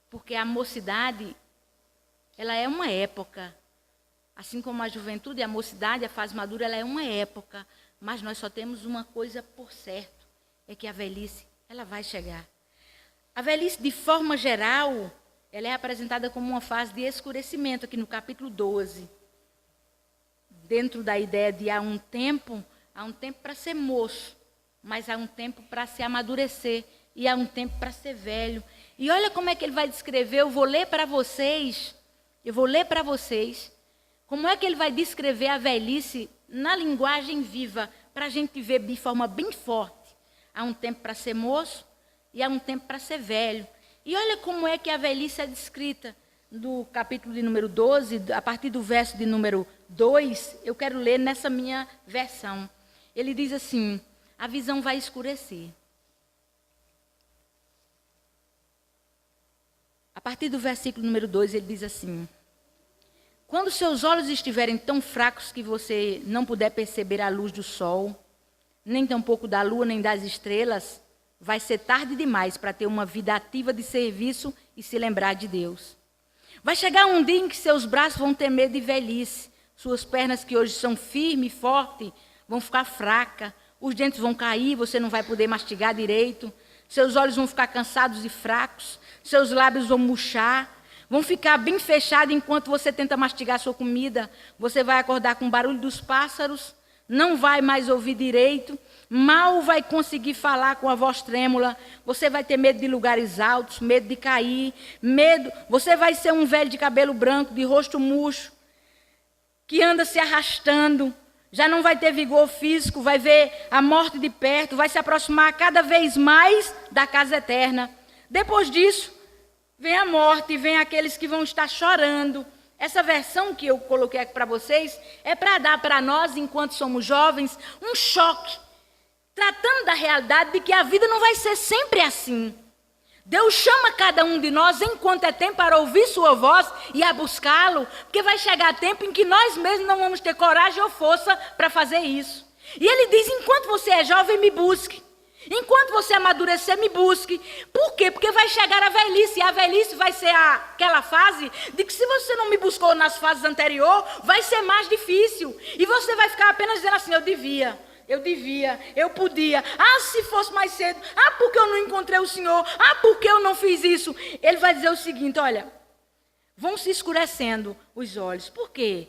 Porque a mocidade, ela é uma época, assim como a juventude, a mocidade, a fase madura, ela é uma época, mas nós só temos uma coisa por certo, é que a velhice, ela vai chegar. A velhice, de forma geral, ela é apresentada como uma fase de escurecimento, aqui no capítulo 12. Dentro da ideia de há um tempo para ser moço, mas há um tempo para se amadurecer, e há um tempo para ser velho. E olha como é que ele vai descrever, eu vou ler para vocês, como é que ele vai descrever a velhice na linguagem viva, para a gente ver de forma bem forte. Há um tempo para ser moço e há um tempo para ser velho. E olha como é que a velhice é descrita do capítulo de número 12, a partir do verso de número 2, eu quero ler nessa minha versão. Ele diz assim, a visão vai escurecer. A partir do versículo número 2, ele diz assim, quando seus olhos estiverem tão fracos que você não puder perceber a luz do sol, nem tampouco da lua, nem das estrelas, vai ser tarde demais para ter uma vida ativa de serviço e se lembrar de Deus. Vai chegar um dia em que seus braços vão ter medo de velhice, suas pernas que hoje são firmes e fortes, vão ficar fracas, os dentes vão cair, você não vai poder mastigar direito, seus olhos vão ficar cansados e fracos, seus lábios vão murchar, vão ficar bem fechados enquanto você tenta mastigar sua comida, você vai acordar com o barulho dos pássaros, não vai mais ouvir direito, mal vai conseguir falar com a voz trêmula, você vai ter medo de lugares altos, medo de cair, você vai ser um velho de cabelo branco, de rosto murcho, que anda se arrastando, já não vai ter vigor físico, vai ver a morte de perto, vai se aproximar cada vez mais da casa eterna. Depois disso, vem a morte, vem aqueles que vão estar chorando. Essa versão que eu coloquei aqui para vocês é para dar para nós, enquanto somos jovens, um choque, tratando da realidade de que a vida não vai ser sempre assim. Deus chama cada um de nós, enquanto é tempo, para ouvir sua voz e a buscá-lo, porque vai chegar tempo em que nós mesmos não vamos ter coragem ou força para fazer isso. E ele diz, enquanto você é jovem, me busque. Enquanto você amadurecer, me busque. Por quê? Porque vai chegar a velhice. E a velhice vai ser aquela fase de que se você não me buscou nas fases anteriores, vai ser mais difícil. E você vai ficar apenas dizendo assim, eu devia, eu podia. Ah, se fosse mais cedo. Ah, porque eu não encontrei o Senhor. Ah, porque eu não fiz isso. Ele vai dizer o seguinte, olha, vão se escurecendo os olhos. Por quê?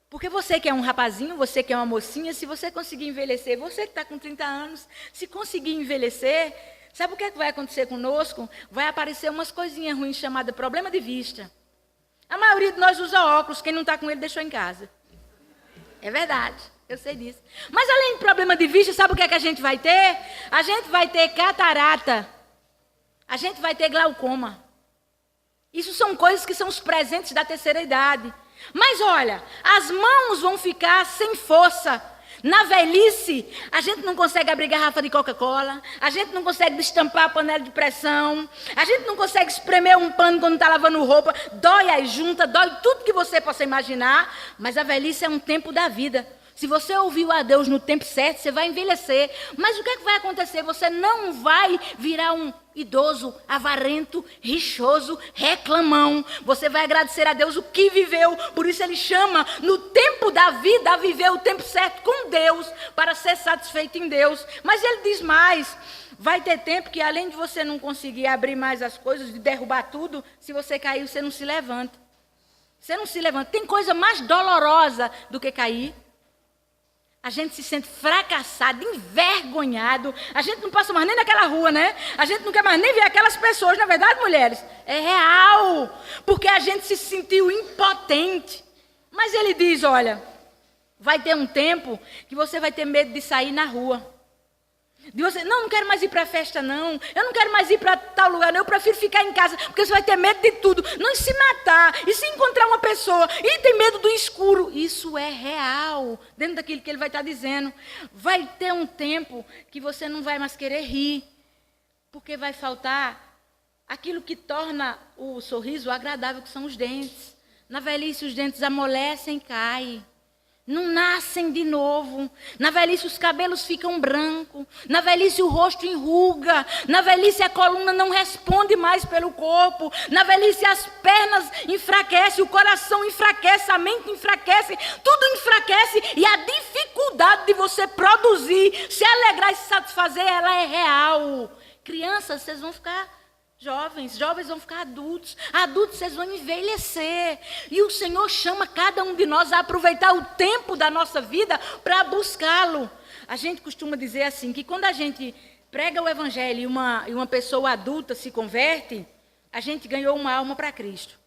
Porque você que é um rapazinho, você que é uma mocinha, se você conseguir envelhecer, você que está com 30 anos, se conseguir envelhecer, sabe o que é que vai acontecer conosco? Vai aparecer umas coisinhas ruins chamadas problema de vista. A maioria de nós usa óculos, quem não está com ele deixou em casa. É verdade, eu sei disso. Mas além de problema de vista, sabe o que é que a gente vai ter? A gente vai ter catarata, a gente vai ter glaucoma. Isso são coisas que são os presentes da terceira idade. Mas olha, as mãos vão ficar sem força, Na velhice, a gente não consegue abrir garrafa de Coca-Cola, a gente não consegue destampar a panela de pressão, a gente não consegue espremer um pano quando está lavando roupa, dói as juntas, dói tudo que você possa imaginar, mas a velhice é um tempo da vida. Se você ouviu a Deus no tempo certo, você vai envelhecer. Mas o que é que vai acontecer? Você não vai virar um idoso, avarento, rixoso, reclamão. Você vai agradecer a Deus o que viveu. Por isso ele chama no tempo da vida a viver o tempo certo com Deus, para ser satisfeito em Deus. Mas ele diz mais, vai ter tempo que além de você não conseguir abrir mais as coisas, de derrubar tudo, se você cair, você não se levanta. Você não se levanta. Tem coisa mais dolorosa do que cair. A gente se sente fracassado, envergonhado. A gente não passa mais nem naquela rua, né? A gente não quer mais nem ver aquelas pessoas, na verdade, mulheres? É real. Porque a gente se sentiu impotente. Mas ele diz, olha, vai ter um tempo que você vai ter medo de sair na rua. De você, não quero mais ir para a festa, não. Eu não quero mais ir para tal lugar, não. Eu prefiro ficar em casa, porque você vai ter medo de tudo. Não se matar, e se encontrar uma pessoa, e tem medo do escuro. Isso é real, dentro daquilo que ele vai estar dizendo. Vai ter um tempo que você não vai mais querer rir, porque vai faltar aquilo que torna o sorriso agradável, que são os dentes. Na velhice, os dentes amolecem e caem. Não nascem de novo. Na velhice os cabelos ficam brancos. Na velhice o rosto enruga. Na velhice a coluna não responde mais pelo corpo. Na velhice as pernas enfraquecem, o coração enfraquece, a mente enfraquece. Tudo enfraquece e a dificuldade de você produzir, se alegrar e se satisfazer, ela é real. Crianças, vocês vão ficar jovens vão ficar adultos, vocês vão envelhecer, e o Senhor chama cada um de nós a aproveitar o tempo da nossa vida para buscá-lo. A gente costuma dizer assim, que quando a gente prega o evangelho e uma pessoa adulta se converte, a gente ganhou uma alma para Cristo.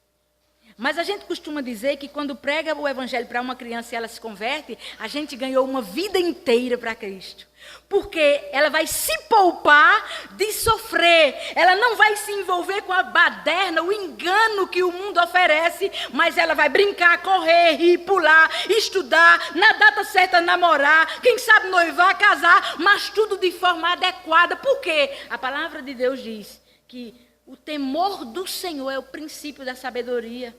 Mas a gente costuma dizer que quando prega o evangelho para uma criança e ela se converte, a gente ganhou uma vida inteira para Cristo. Porque ela vai se poupar de sofrer. Ela não vai se envolver com a baderna, o engano que o mundo oferece, mas ela vai brincar, correr, rir, pular, estudar, na data certa namorar, quem sabe noivar, casar, mas tudo de forma adequada. Por quê? A palavra de Deus diz que o temor do Senhor é o princípio da sabedoria.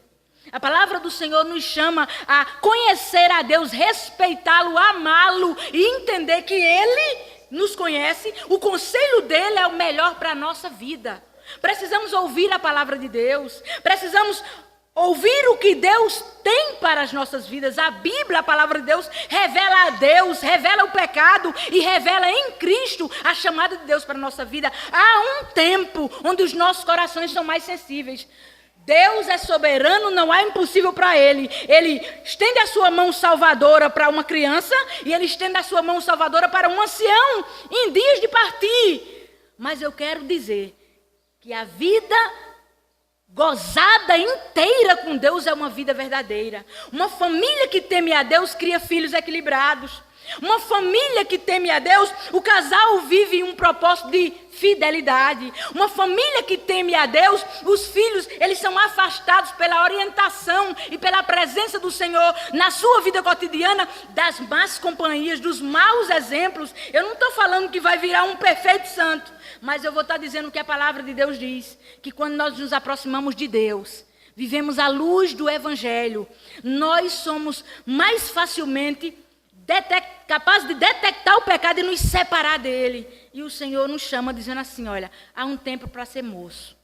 A palavra do Senhor nos chama a conhecer a Deus, respeitá-lo, amá-lo e entender que Ele nos conhece, o conselho dEle é o melhor para a nossa vida. Precisamos ouvir a palavra de Deus, precisamos ouvir o que Deus tem para as nossas vidas. A Bíblia, a palavra de Deus, revela a Deus, revela o pecado e revela em Cristo a chamada de Deus para a nossa vida. Há um tempo onde os nossos corações são mais sensíveis. Deus é soberano, não há impossível para Ele. Ele estende a sua mão salvadora para uma criança e Ele estende a sua mão salvadora para um ancião em dias de partir. Mas eu quero dizer que a vida gozada inteira com Deus é uma vida verdadeira. Uma família que teme a Deus cria filhos equilibrados. Uma família que teme a Deus, o casal vive em um propósito de fidelidade. Uma família que teme a Deus, os filhos, eles são afastados pela orientação e pela presença do Senhor na sua vida cotidiana, das más companhias, dos maus exemplos. Eu não estou falando que vai virar um perfeito santo, mas eu vou estar dizendo que a palavra de Deus diz, que quando nós nos aproximamos de Deus, vivemos à luz do Evangelho, nós somos mais facilmente capaz de detectar o pecado e nos separar dele. E o Senhor nos chama dizendo assim, olha, há um tempo para ser moço.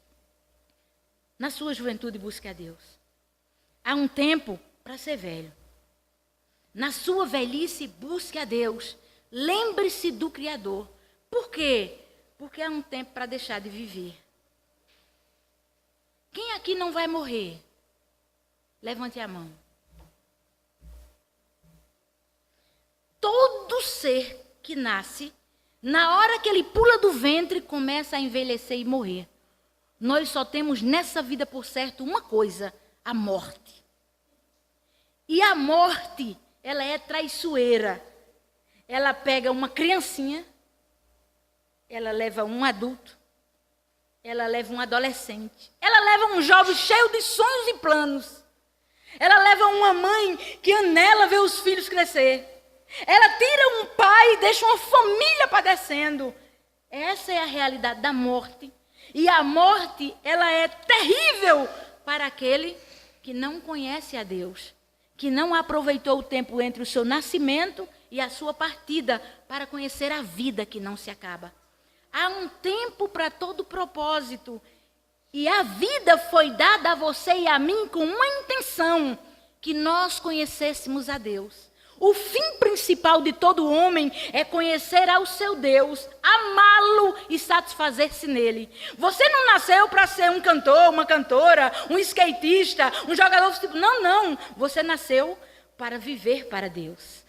Na sua juventude busque a Deus. Há um tempo para ser velho. Na sua velhice busque a Deus. Lembre-se do Criador. Por quê? Porque há um tempo para deixar de viver. Quem aqui não vai morrer? Levante a mão. Todo ser que nasce, na hora que ele pula do ventre, começa a envelhecer e morrer. Nós só temos nessa vida por certo uma coisa, a morte. E a morte, ela é traiçoeira. Ela pega uma criancinha, ela leva um adulto, ela leva um adolescente, ela leva um jovem cheio de sonhos e planos. Ela leva uma mãe que anela ver os filhos crescer. Ela tira um pai e deixa uma família padecendo. Essa é a realidade da morte. E a morte, ela é terrível para aquele que não conhece a Deus, que não aproveitou o tempo entre o seu nascimento e a sua partida para conhecer a vida que não se acaba. Há um tempo para todo propósito. E a vida foi dada a você e a mim com uma intenção, que nós conhecêssemos a Deus. O fim principal de todo homem é conhecer ao seu Deus, amá-lo e satisfazer-se nele. Você não nasceu para ser um cantor, uma cantora, um skatista, um jogador de futebol. Não. Você nasceu para viver para Deus.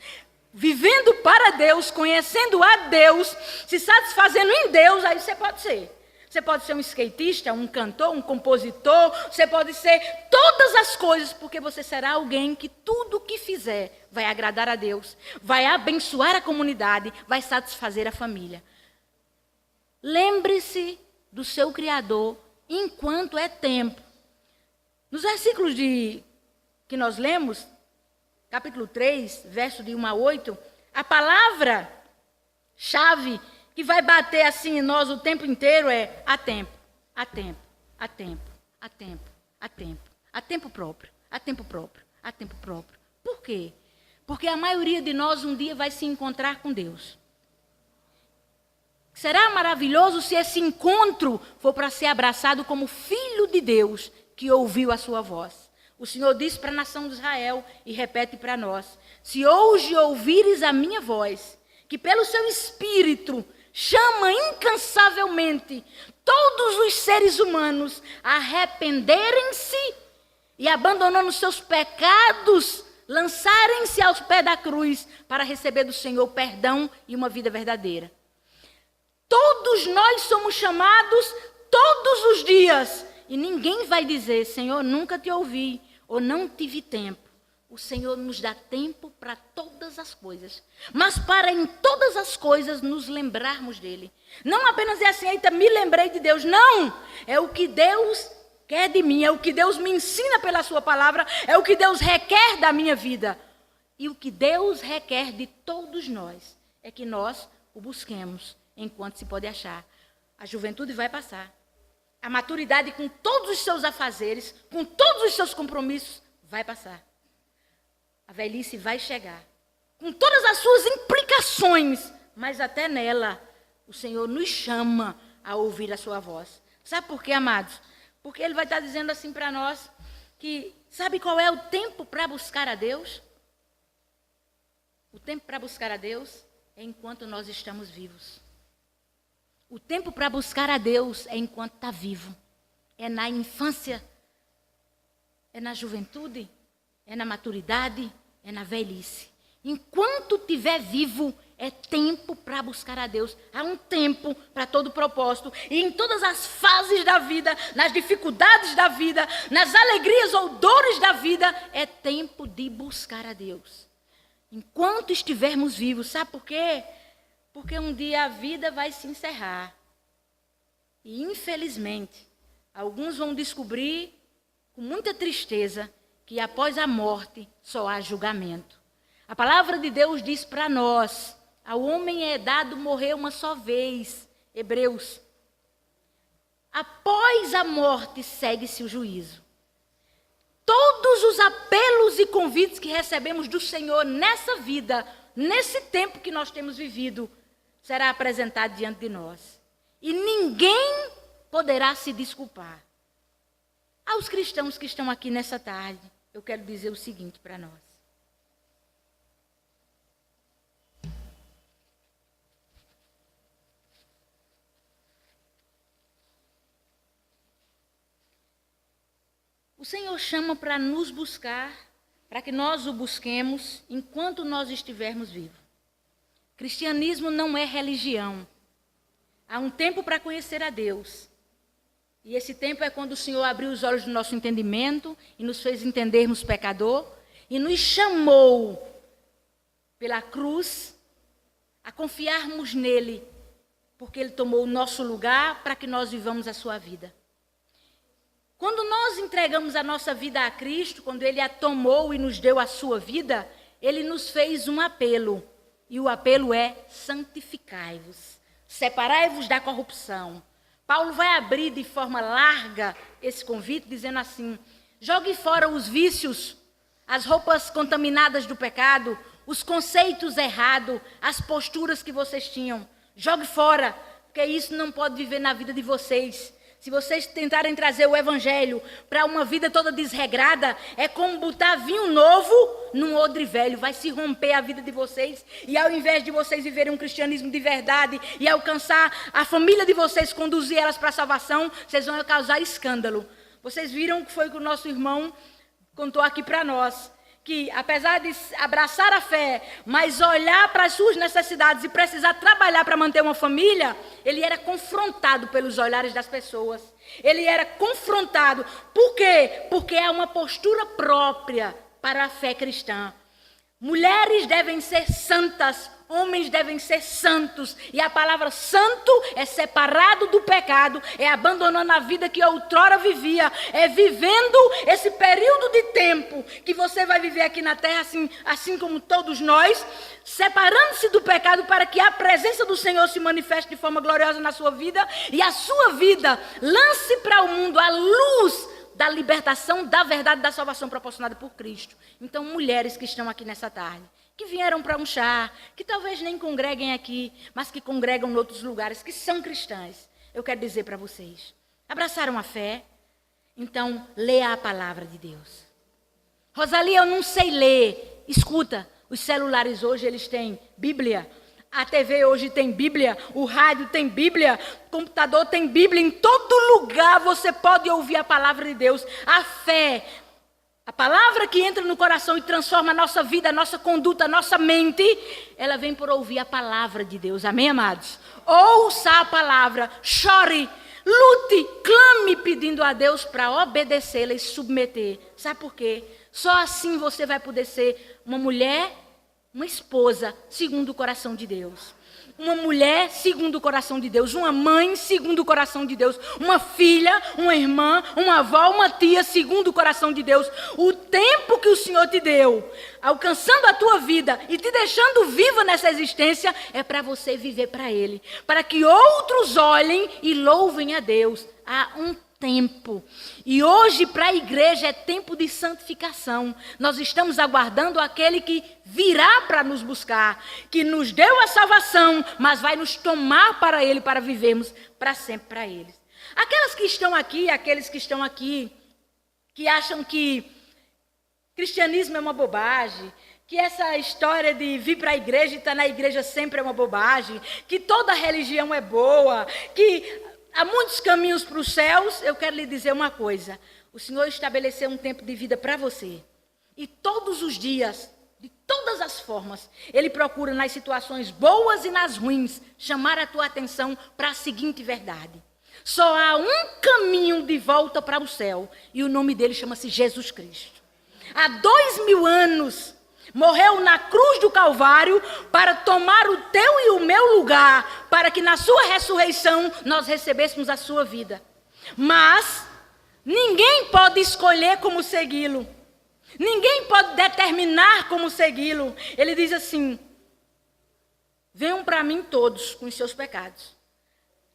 Vivendo para Deus, conhecendo a Deus, se satisfazendo em Deus, aí você pode ser. Você pode ser um skatista, um cantor, um compositor, você pode ser todas as coisas, porque você será alguém que tudo o que fizer vai agradar a Deus, vai abençoar a comunidade, vai satisfazer a família. Lembre-se do seu Criador enquanto é tempo. Nos versículos que nós lemos, capítulo 3, verso de 1 a 8, a palavra-chave que vai bater assim em nós o tempo inteiro é há tempo, há tempo, há tempo, há tempo, há tempo, há tempo próprio, há tempo próprio, há tempo próprio. Por quê? Porque a maioria de nós um dia vai se encontrar com Deus. Será maravilhoso se esse encontro for para ser abraçado como filho de Deus que ouviu a sua voz. O Senhor disse para a nação de Israel e repete para nós: se hoje ouvires a minha voz, que pelo seu Espírito chama incansavelmente todos os seres humanos a arrependerem-se e, abandonando seus pecados, lançarem-se aos pés da cruz para receber do Senhor perdão e uma vida verdadeira. Todos nós somos chamados todos os dias e ninguém vai dizer: Senhor, nunca te ouvi ou não tive tempo. O Senhor nos dá tempo para todas as coisas, mas para em todas as coisas nos lembrarmos dele. Não apenas é assim: eita, me lembrei de Deus. Não, é o que Deus quer de mim, é o que Deus me ensina pela sua palavra, é o que Deus requer da minha vida. E o que Deus requer de todos nós é que nós o busquemos enquanto se pode achar. A juventude vai passar. A maturidade, com todos os seus afazeres, com todos os seus compromissos, vai passar. A velhice vai chegar, com todas as suas implicações, mas até nela o Senhor nos chama a ouvir a sua voz. Sabe por quê, amados? Porque Ele vai estar dizendo assim para nós, que sabe qual é o tempo para buscar a Deus? O tempo para buscar a Deus é enquanto nós estamos vivos. O tempo para buscar a Deus é enquanto está vivo. É na infância, é na juventude, é na maturidade, é na velhice. Enquanto estiver vivo, é tempo para buscar a Deus. Há um tempo para todo propósito. E em todas as fases da vida, nas dificuldades da vida, nas alegrias ou dores da vida, é tempo de buscar a Deus. Enquanto estivermos vivos, sabe por quê? Porque um dia a vida vai se encerrar. E infelizmente, alguns vão descobrir com muita tristeza que após a morte só há julgamento. A palavra de Deus diz para nós: ao homem é dado morrer uma só vez. Hebreus. Após a morte segue-se o juízo. Todos os apelos e convites que recebemos do Senhor nessa vida, nesse tempo que nós temos vivido, será apresentado diante de nós. E ninguém poderá se desculpar. Aos cristãos que estão aqui nessa tarde, eu quero dizer o seguinte para nós. O Senhor chama para nos buscar, para que nós o busquemos enquanto nós estivermos vivos. Cristianismo não é religião. Há um tempo para conhecer a Deus. E esse tempo é quando o Senhor abriu os olhos do nosso entendimento e nos fez entendermos pecador e nos chamou pela cruz a confiarmos nele, porque ele tomou o nosso lugar para que nós vivamos a sua vida. Quando nós entregamos a nossa vida a Cristo, quando ele a tomou e nos deu a sua vida, ele nos fez um apelo. E o apelo é: santificai-vos, separai-vos da corrupção. Paulo vai abrir de forma larga esse convite, dizendo assim: jogue fora os vícios, as roupas contaminadas do pecado, os conceitos errados, as posturas que vocês tinham. Jogue fora, porque isso não pode viver na vida de vocês. Se vocês tentarem trazer o evangelho para uma vida toda desregrada, é como botar vinho novo num odre velho. Vai se romper a vida de vocês. E ao invés de vocês viverem um cristianismo de verdade e alcançar a família de vocês, conduzir elas para a salvação, vocês vão causar escândalo. Vocês viram que foi que o nosso irmão contou aqui para nós. Que apesar de abraçar a fé, mas olhar para as suas necessidades e precisar trabalhar para manter uma família, ele era confrontado pelos olhares das pessoas. Ele era confrontado. Por quê? Porque é uma postura própria para a fé cristã. Mulheres devem ser santas, homens devem ser santos. E a palavra santo é separado do pecado, é abandonando a vida que outrora vivia, é vivendo esse período de tempo que você vai viver aqui na terra, assim como todos nós, separando-se do pecado para que a presença do Senhor se manifeste de forma gloriosa na sua vida e a sua vida lance para o mundo a luz da libertação, da verdade, da salvação proporcionada por Cristo. Então, mulheres que estão aqui nessa tarde, que vieram para um chá, que talvez nem congreguem aqui, mas que congregam em outros lugares, que são cristãs, eu quero dizer para vocês: abraçaram a fé? Então, leia a palavra de Deus. Rosalia, eu não sei ler. Escuta, os celulares hoje, eles têm Bíblia. A TV hoje tem Bíblia, o rádio tem Bíblia, o computador tem Bíblia. Em todo lugar você pode ouvir a palavra de Deus. A fé, a palavra que entra no coração e transforma a nossa vida, a nossa conduta, a nossa mente, ela vem por ouvir a palavra de Deus. Amém, amados? Ouça a palavra, chore, lute, clame pedindo a Deus para obedecê-la e submeter. Sabe por quê? Só assim você vai poder ser uma mulher, uma esposa segundo o coração de Deus. Uma mulher segundo o coração de Deus. Uma mãe segundo o coração de Deus. Uma filha, uma irmã, uma avó, uma tia segundo o coração de Deus. O tempo que o Senhor te deu, alcançando a tua vida e te deixando viva nessa existência, é para você viver para Ele. Para que outros olhem e louvem a Deus. Há um tempo. E hoje para a igreja é tempo de santificação. Nós estamos aguardando aquele que virá para nos buscar, que nos deu a salvação, mas vai nos tomar para Ele, para vivermos para sempre para Ele. Aquelas que estão aqui, aqueles que estão aqui, que acham que cristianismo é uma bobagem, que essa história de vir para a igreja e estar na igreja sempre é uma bobagem, que toda religião é boa, que há muitos caminhos para os céus, eu quero lhe dizer uma coisa: o Senhor estabeleceu um tempo de vida para você. E todos os dias, de todas as formas, Ele procura nas situações boas e nas ruins, chamar a tua atenção para a seguinte verdade: só há um caminho de volta para o céu, e o nome dele chama-se Jesus Cristo. Há 2000 anos, morreu na cruz do Calvário para tomar o teu e o meu lugar, para que na sua ressurreição nós recebêssemos a sua vida. Mas ninguém pode escolher como segui-lo. Ninguém pode determinar como segui-lo. Ele diz assim: venham para mim todos com os seus pecados.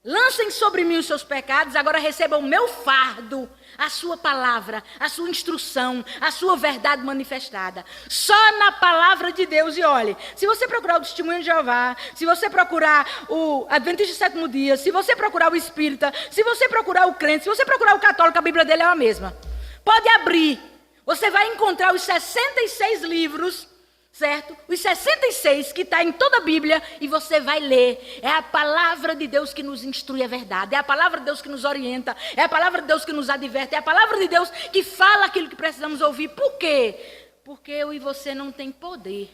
Lancem sobre mim os seus pecados, agora recebam o meu fardo, a sua palavra, a sua instrução, a sua verdade manifestada. Só na palavra de Deus. E olhe, se você procurar o Testemunho de Jeová, se você procurar o Adventista do Sétimo Dia, se você procurar o Espírita, se você procurar o crente, se você procurar o católico, a Bíblia dele é a mesma. Pode abrir, você vai encontrar os 66 livros, certo? Os 66 que está em toda a Bíblia, e você vai ler. É a palavra de Deus que nos instrui a verdade, é a palavra de Deus que nos orienta, é a palavra de Deus que nos adverte, é a palavra de Deus que fala aquilo que precisamos ouvir. Por quê? Porque eu e você não tem poder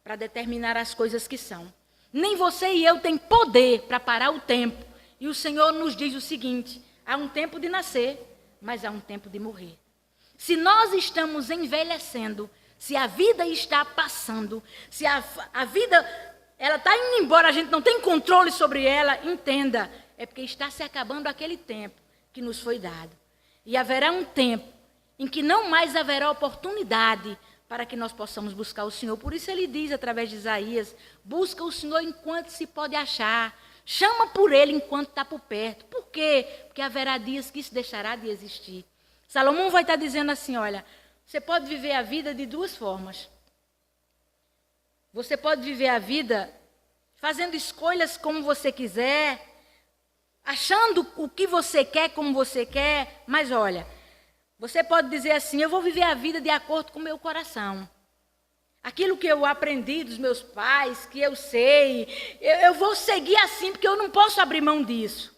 para determinar as coisas que são. Nem você e eu tem poder para parar o tempo. E o Senhor nos diz o seguinte: há um tempo de nascer, mas há um tempo de morrer. Se nós estamos envelhecendo, se a vida está passando, se a vida ela está indo embora, a gente não tem controle sobre ela, entenda, é porque está se acabando aquele tempo que nos foi dado. E haverá um tempo em que não mais haverá oportunidade para que nós possamos buscar o Senhor. Por isso ele diz, através de Isaías, busca o Senhor enquanto se pode achar. Chama por Ele enquanto está por perto. Por quê? Porque haverá dias que isso deixará de existir. Salomão vai estar dizendo assim, olha, você pode viver a vida de duas formas. Você pode viver a vida fazendo escolhas como você quiser, achando o que você quer, como você quer, mas olha, você pode dizer assim, eu vou viver a vida de acordo com o meu coração. Aquilo que eu aprendi dos meus pais, que eu sei, eu vou seguir assim, porque eu não posso abrir mão disso.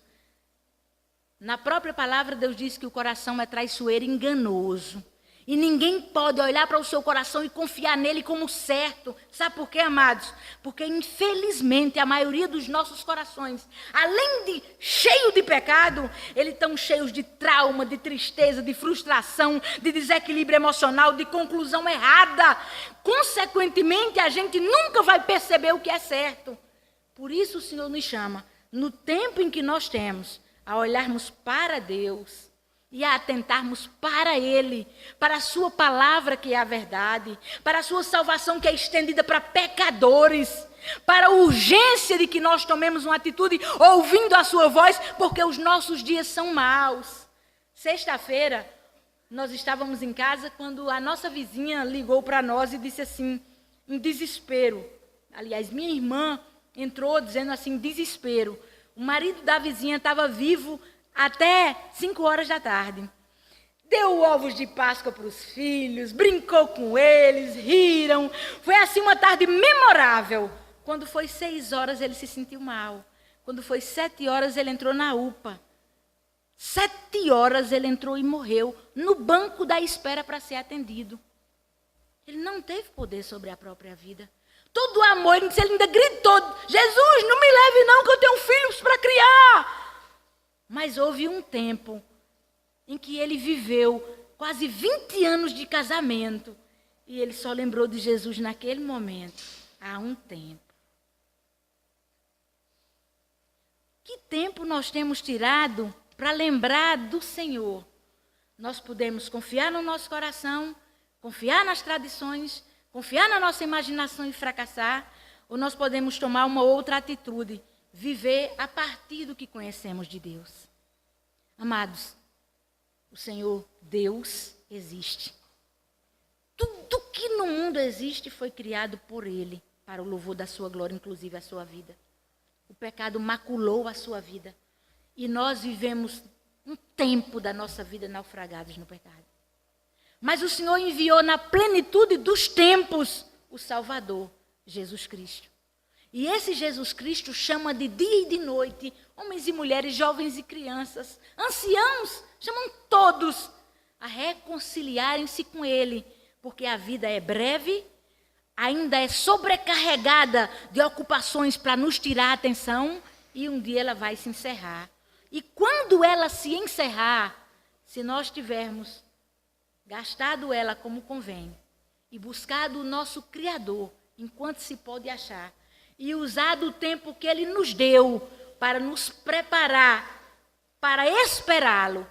Na própria palavra, Deus diz que o coração é traiçoeiro e enganoso. E ninguém pode olhar para o seu coração e confiar nele como certo. Sabe por quê, amados? Porque, infelizmente, a maioria dos nossos corações, além de cheio de pecado, eles estão cheios de trauma, de tristeza, de frustração, de desequilíbrio emocional, de conclusão errada. Consequentemente, a gente nunca vai perceber o que é certo. Por isso o Senhor nos chama, no tempo em que nós temos, a olharmos para Deus e a atentarmos para Ele, para a sua palavra que é a verdade, para a sua salvação que é estendida para pecadores, para a urgência de que nós tomemos uma atitude ouvindo a sua voz, porque os nossos dias são maus. Sexta-feira, nós estávamos em casa quando a nossa vizinha ligou para nós e disse assim, em desespero. Aliás, minha irmã entrou dizendo assim, em desespero. O marido da vizinha estava vivo até 5 horas da tarde. Deu ovos de Páscoa para os filhos, brincou com eles, riram. Foi assim uma tarde memorável. Quando foi 6 horas, ele se sentiu mal. Quando foi 7 horas, ele entrou na UPA. 7 horas ele entrou e morreu no banco da espera para ser atendido. Ele não teve poder sobre a própria vida. Todo o amor, ele ainda gritou, Jesus, não me leve não, que eu tenho filhos para criar. Mas houve um tempo em que ele viveu quase 20 anos de casamento. E ele só lembrou de Jesus naquele momento, há um tempo. Que tempo nós temos tirado para lembrar do Senhor? Nós podemos confiar no nosso coração, confiar nas tradições, confiar na nossa imaginação e fracassar, ou nós podemos tomar uma outra atitude, viver a partir do que conhecemos de Deus. Amados, o Senhor Deus existe. Tudo que no mundo existe foi criado por Ele, para o louvor da sua glória, inclusive a sua vida. O pecado maculou a sua vida. E nós vivemos um tempo da nossa vida naufragados no pecado. Mas o Senhor enviou na plenitude dos tempos o Salvador, Jesus Cristo. E esse Jesus Cristo chama de dia e de noite, homens e mulheres, jovens e crianças, anciãos, chamam todos a reconciliarem-se com Ele, porque a vida é breve, ainda é sobrecarregada de ocupações para nos tirar a atenção, e um dia ela vai se encerrar. E quando ela se encerrar, se nós tivermos gastado ela como convém, e buscado o nosso Criador, enquanto se pode achar, e usado o tempo que Ele nos deu para nos preparar, para esperá-lo,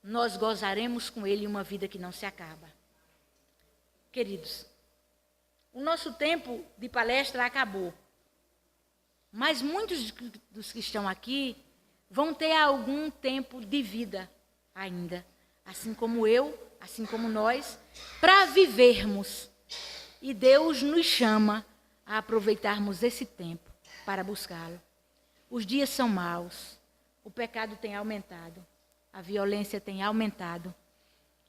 nós gozaremos com Ele uma vida que não se acaba. Queridos, o nosso tempo de palestra acabou, mas muitos dos que estão aqui vão ter algum tempo de vida ainda, assim como eu, assim como nós, para vivermos. E Deus nos chama a aproveitarmos esse tempo para buscá-lo. Os dias são maus, o pecado tem aumentado, a violência tem aumentado,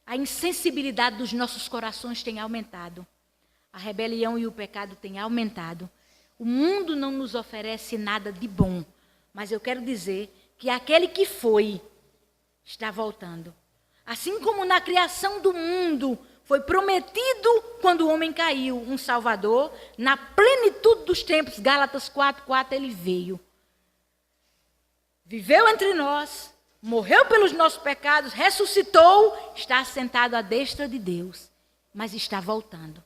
a insensibilidade dos nossos corações tem aumentado, a rebelião e o pecado têm aumentado. O mundo não nos oferece nada de bom, mas eu quero dizer que aquele que foi está voltando. Assim como na criação do mundo foi prometido quando o homem caiu um Salvador, na plenitude dos tempos, Gálatas 4:4, ele veio. Viveu entre nós, morreu pelos nossos pecados, ressuscitou, está sentado à destra de Deus, mas está voltando.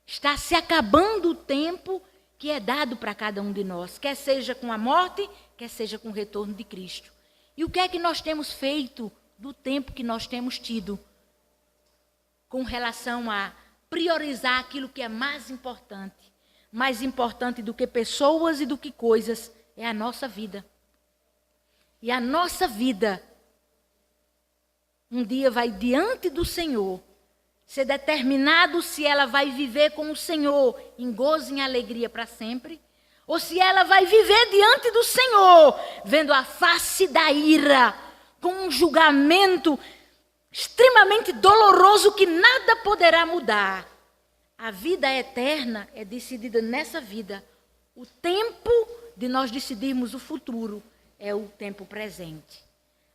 Está se acabando o tempo que é dado para cada um de nós, quer seja com a morte, quer seja com o retorno de Cristo. E o que é que nós temos feito do tempo que nós temos tido com relação a priorizar aquilo que é mais importante do que pessoas e do que coisas, é a nossa vida. E a nossa vida, um dia vai diante do Senhor, ser determinado se ela vai viver com o Senhor em gozo e em alegria para sempre, ou se ela vai viver diante do Senhor, vendo a face da ira, com um julgamento extremamente doloroso que nada poderá mudar. A vida eterna é decidida nessa vida. O tempo de nós decidirmos o futuro é o tempo presente.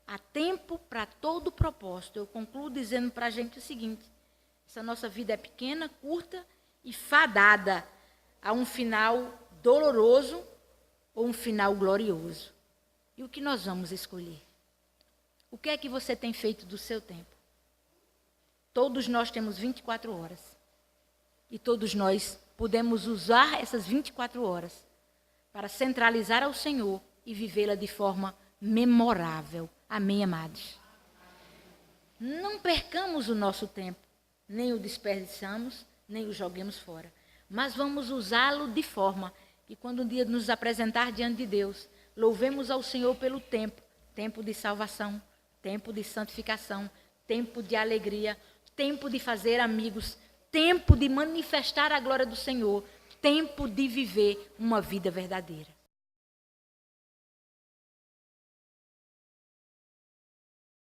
Há tempo para todo propósito. Eu concluo dizendo para a gente o seguinte: essa nossa vida é pequena, curta e fadada a um final doloroso ou um final glorioso. E o que nós vamos escolher? O que é que você tem feito do seu tempo? Todos nós temos 24 horas. E todos nós podemos usar essas 24 horas para centralizar ao Senhor e vivê-la de forma memorável. Amém, amados? Não percamos o nosso tempo, nem o desperdiçamos, nem o joguemos fora. Mas vamos usá-lo de forma que quando um dia nos apresentar diante de Deus, louvemos ao Senhor pelo tempo. Tempo de salvação, tempo de santificação, tempo de alegria, tempo de fazer amigos, tempo de manifestar a glória do Senhor, tempo de viver uma vida verdadeira.